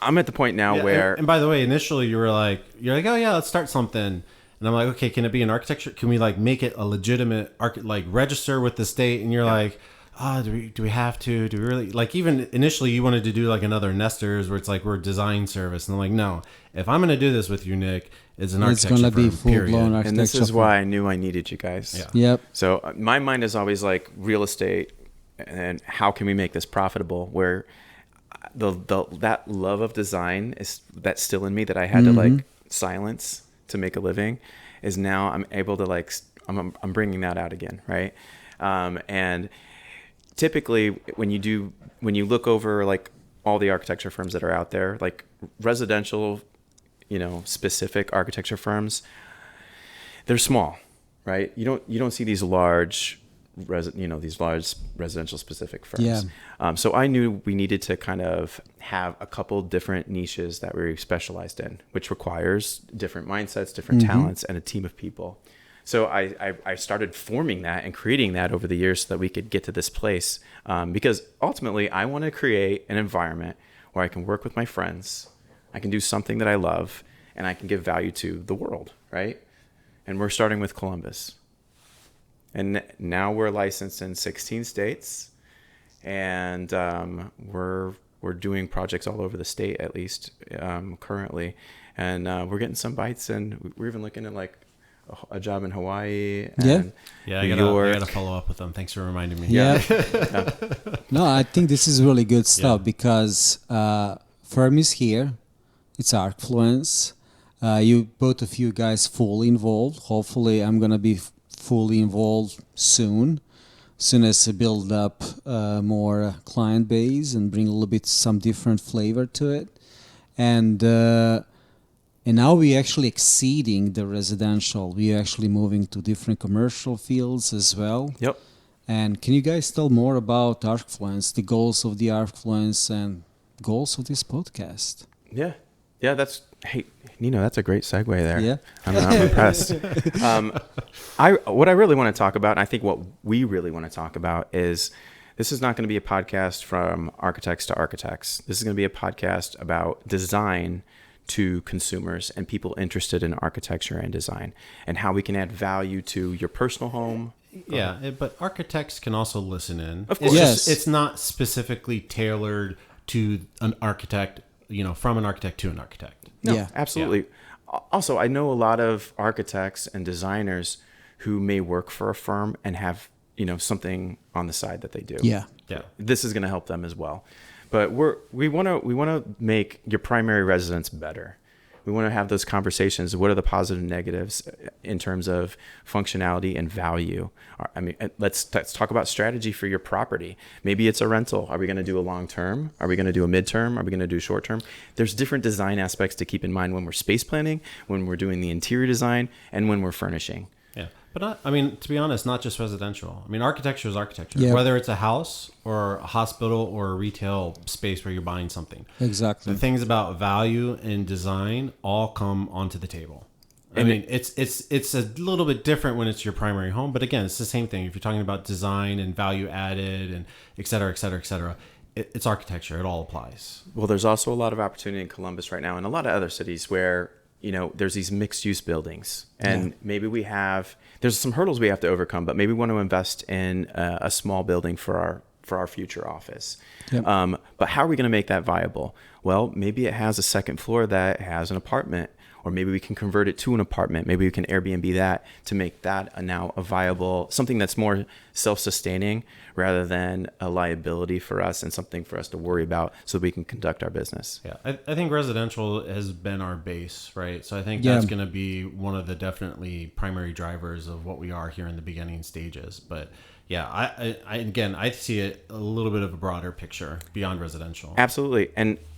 I'm at the point now Yeah, where and by the way, initially you're like, oh yeah, let's start something. And I'm like, okay, can it be an architecture? Can we like make it a legitimate like register with the state? And you're like, do we have to? Do we really? Like even initially you wanted to do like another Nesters where it's like we're a design service. And I'm like, no, if I'm going to do this with you, Nick, it's an It's architecture going to be firm, full period. blown architecture. and this is firm. why I knew I needed you guys. Yeah. Yep. So my mind is always like real estate and how can we make this profitable, where that love of design that's still in me that I had to like silence to make a living is now I'm able to like I'm bringing that out again, right? And typically when you look over like all the architecture firms that are out there, like residential, specific architecture firms, they're small, right? You don't see these large residential specific firms. Yeah. So I knew we needed to kind of have a couple different niches that we're specialized in, which requires different mindsets, different talents, and a team of people. So I started forming that and creating that over the years so that we could get to this place. Because ultimately I want to create an environment where I can work with my friends, I can do something that I love, and I can give value to the world, right? And we're starting with Columbus. And now we're licensed in 16 states, and we're doing projects all over the state, at least currently. And we're getting some bites, and we're even looking at like a job in Hawaii and Yeah, New I York. gotta follow up with them. Thanks for reminding me. Yeah. No, I think this is really good stuff because firm is here. It's Arcfluence. Both of you guys fully involved. Hopefully, I'm gonna be fully involved soon as I build up more client base and bring a little bit some different flavor to it. And now we're actually exceeding the residential. We're actually moving to different commercial fields as well. Yep. And can you guys tell more about Arcfluence, the goals of the Arcfluence and goals of this podcast? Yeah. Hey, Nino, that's a great segue there. Yeah. I'm impressed. What I really want to talk about, and I think what we really want to talk about is this is not going to be a podcast from architects to architects. This is going to be a podcast about design to consumers and people interested in architecture and design, and how we can add value to your personal home. Yeah, but architects can also listen in. Of course. It's Yes. just, it's not specifically tailored to an architect, from an architect to an architect. No, Yeah. absolutely. Also, I know a lot of architects and designers who may work for a firm and have, something on the side that they do. Yeah. Yeah. This is going to help them as well. But we want to make your primary residence better. We want to have those conversations. What are the positive and negatives in terms of functionality and value? I mean, let's talk about strategy for your property. Maybe it's a rental. Are we going to do a long term? Are we going to do a midterm? Are we going to do short term? There's different design aspects to keep in mind when we're space planning, when we're doing the interior design, and when we're furnishing. Yeah. But to be honest, not just residential. I mean, architecture is architecture. Yeah. Whether it's a house or a hospital or a retail space where you're buying something. Exactly. The things about value and design all come onto the table. I mean, it's a little bit different when it's your primary home, but again, it's the same thing. If you're talking about design and value added and et cetera, et cetera, et cetera, it's architecture. It all applies. Well, there's also a lot of opportunity in Columbus right now and a lot of other cities where, there's these mixed use buildings, and maybe there's some hurdles we have to overcome, but maybe we want to invest in a small building for our future office. Yep. But how are we going to make that viable? Well, maybe it has a second floor that has an apartment, or maybe we can convert it to an apartment. Maybe we can Airbnb that to make that now a viable, something that's more self-sustaining rather than a liability for us and something for us to worry about so we can conduct our business. Yeah, I think residential has been our base, right? So I think that's going to be one of the definitely primary drivers of what we are here in the beginning stages. But yeah, I see it a little bit of a broader picture beyond residential. Absolutely.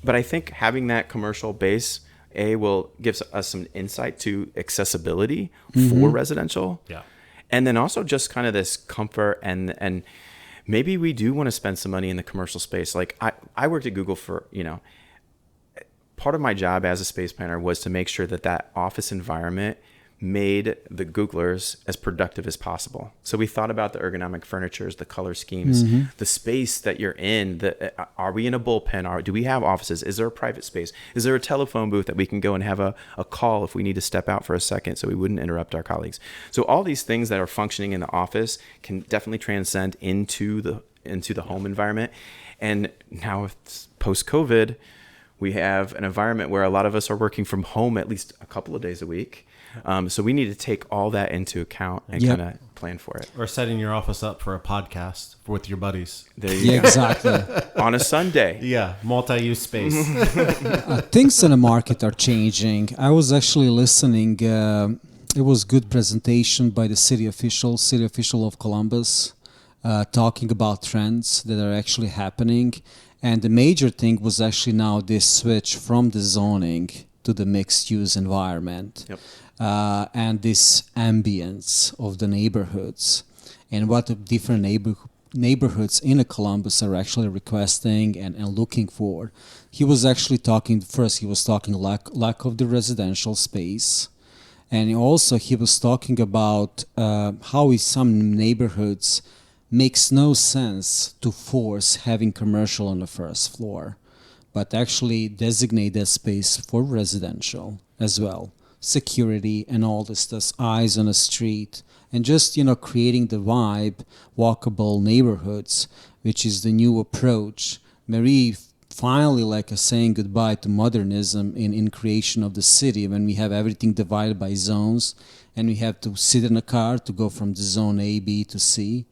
But I think having that commercial base will gives us some insight to accessibility for residential. Yeah. And then also just kind of this comfort and maybe we do want to spend some money in the commercial space. Like I worked at Google for, part of my job as a space planner was to make sure that office environment made the Googlers as productive as possible. So we thought about the ergonomic furnitures, the color schemes, the space that you're in. Are we in a bullpen? Do we have offices? Is there a private space? Is there a telephone booth that we can go and have a call if we need to step out for a second so we wouldn't interrupt our colleagues? So all these things that are functioning in the office can definitely transcend into the home environment. And now post-COVID, we have an environment where a lot of us are working from home at least a couple of days a week. So we need to take all that into account and kind of plan for it. Or setting your office up for a podcast with your buddies. There you go. Exactly. On a Sunday. Yeah, multi-use space. Things in the market are changing. I was actually listening. It was good presentation by the city official of Columbus, talking about trends that are actually happening. And the major thing was actually now this switch from the zoning to the mixed-use environment. Yep. And this ambience of the neighborhoods and what the different neighborhoods in Columbus are actually requesting and looking for. He was talking lack of the residential space, and also he was talking about how in some neighborhoods makes no sense to force having commercial on the first floor, but actually designate that space for residential as well. Security and all this stuff, eyes on the street, and just creating the vibe, walkable neighborhoods, which is the new approach. Marie finally saying goodbye to modernism in creation of the city, when we have everything divided by zones and we have to sit in a car to go from the zone A, B to C.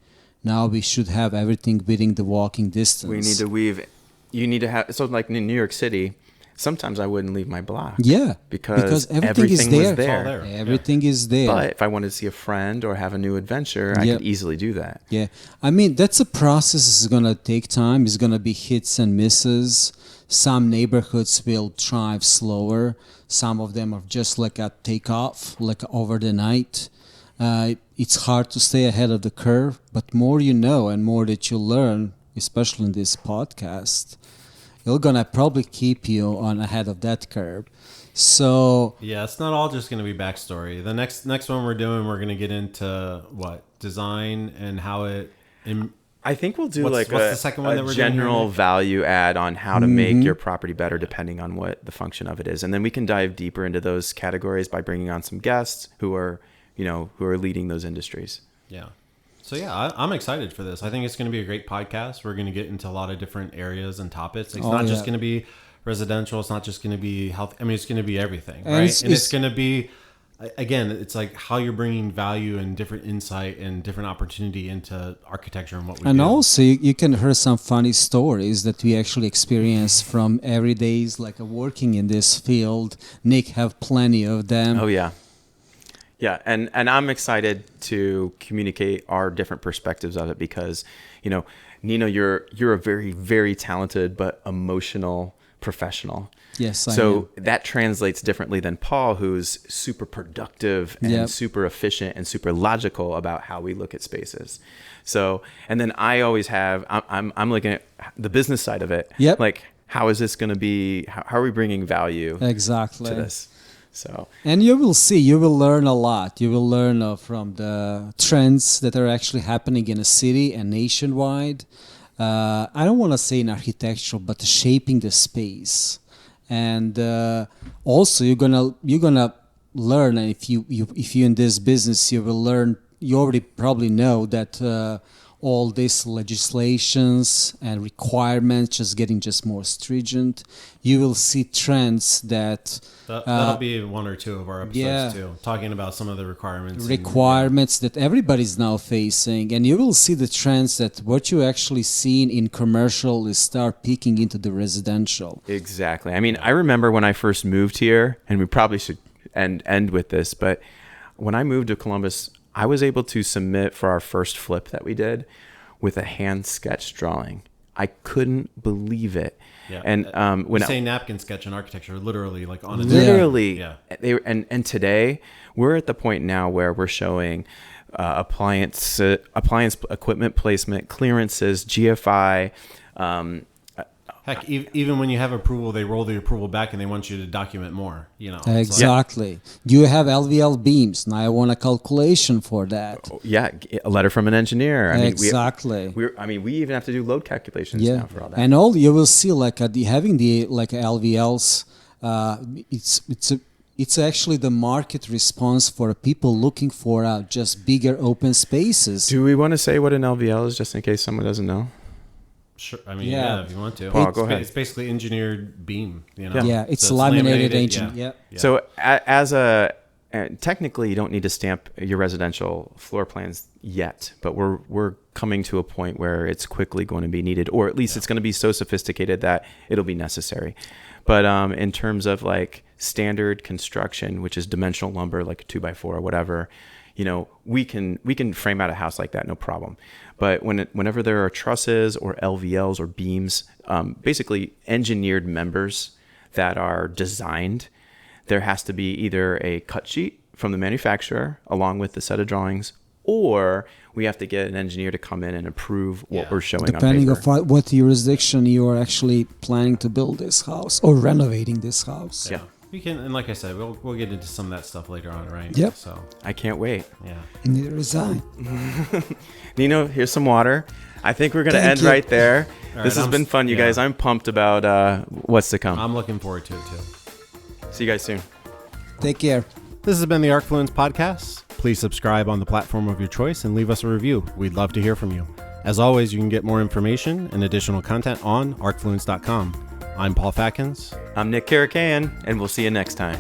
Now we should have everything within the walking distance. We need to weave. You need to have, so like in New York City, sometimes I wouldn't leave my block. Yeah, because everything is there. was there. It's all there. Everything is there. But if I wanted to see a friend or have a new adventure, I could easily do that. Yeah, I mean, that's a process. It's going to take time. It's going to be hits and misses. Some neighborhoods will thrive slower. Some of them are just like a takeoff, like over the night. It's hard to stay ahead of the curve, but more you know and more that you learn, especially in this podcast, you're going to probably keep you on ahead of that curve. So yeah, it's not all just going to be backstory. The next one we're going to get into design and how it I think we'll do What's the second one that a we're doing here, general Nick? value add on how to make your property better depending on what the function of it is. And then we can dive deeper into those categories by bringing on some guests who are leading those industries. Yeah. So yeah, I'm excited for this. I think it's going to be a great podcast. We're going to get into a lot of different areas and topics. It's not just going to be residential. It's not just going to be health. I mean, it's going to be everything, right? And it's going to be, again, it's like how you're bringing value and different insight and different opportunity into architecture and what we do. And also, you can hear some funny stories that we actually experience from every days, like working in this field. Nick have plenty of them. Oh yeah. Yeah, and I'm excited to communicate our different perspectives of it because, Nino, you're a very, very talented but emotional professional. Yes, I am. So that translates differently than Paul, who's super productive and super efficient and super logical about how we look at spaces. So, and then I always have, I'm looking at the business side of it. Yep. Like, how is this going to be? How are we bringing value to this? So, and you will see, you will learn a lot. You will learn from the trends that are actually happening in a city and nationwide. I don't want to say in architecture, but shaping the space. And also, you're gonna learn. And if you're in this business, you will learn. You already probably know that all these legislations and requirements getting more stringent. You will see trends that'll be one or two of our episodes too, talking about some of the requirements that everybody's now facing, and you will see the trends that what you actually seen in commercial is start peeking into the residential. Exactly. I mean, I remember when I first moved here, and we probably should end with this, but when I moved to Columbus, I was able to submit for our first flip that we did with a hand sketch drawing. I couldn't believe it. Yeah. And when say napkin sketch in architecture, literally like on a literally, yeah. And today we're at the point now where we're showing appliance equipment placement, clearances, GFI. Heck, even when you have approval, they roll the approval back and they want you to document more. Exactly. Do you have LVL beams? Now I want a calculation for that. Yeah, a letter from an engineer. Exactly. We even have to do load calculations now for all that. And you will see having the LVLs. It's actually the market response for people looking for just bigger open spaces. Do we want to say what an LVL is, just in case someone doesn't know? Sure. I mean, if you want to. Paul, go ahead. It's basically engineered beam. Yeah, it's laminated engine. Yeah. So technically, you don't need to stamp your residential floor plans yet, but we're coming to a point where it's quickly going to be needed, or at least it's going to be so sophisticated that it'll be necessary. But in terms of like standard construction, which is dimensional lumber, like a 2x4 or whatever, we can frame out a house like that, no problem. But whenever there are trusses or LVLs or beams, basically engineered members that are designed, there has to be either a cut sheet from the manufacturer along with the set of drawings, or we have to get an engineer to come in and approve what we're showing depending on paper. on what jurisdiction you are actually planning to build this house or renovating this house. Yeah. We can, and like I said, we'll get into some of that stuff later on, right? Yep. So I can't wait. Yeah. Neither is I. Nino, here's some water. I think we're going to end right there. This has been fun, you guys. I'm pumped about what's to come. I'm looking forward to it too. See you guys soon. Take care. This has been the Arcfluence podcast. Please subscribe on the platform of your choice and leave us a review. We'd love to hear from you. As always, you can get more information and additional content on arcfluence.com. I'm Paul Fatkins. I'm Nick Karakaian, and we'll see you next time.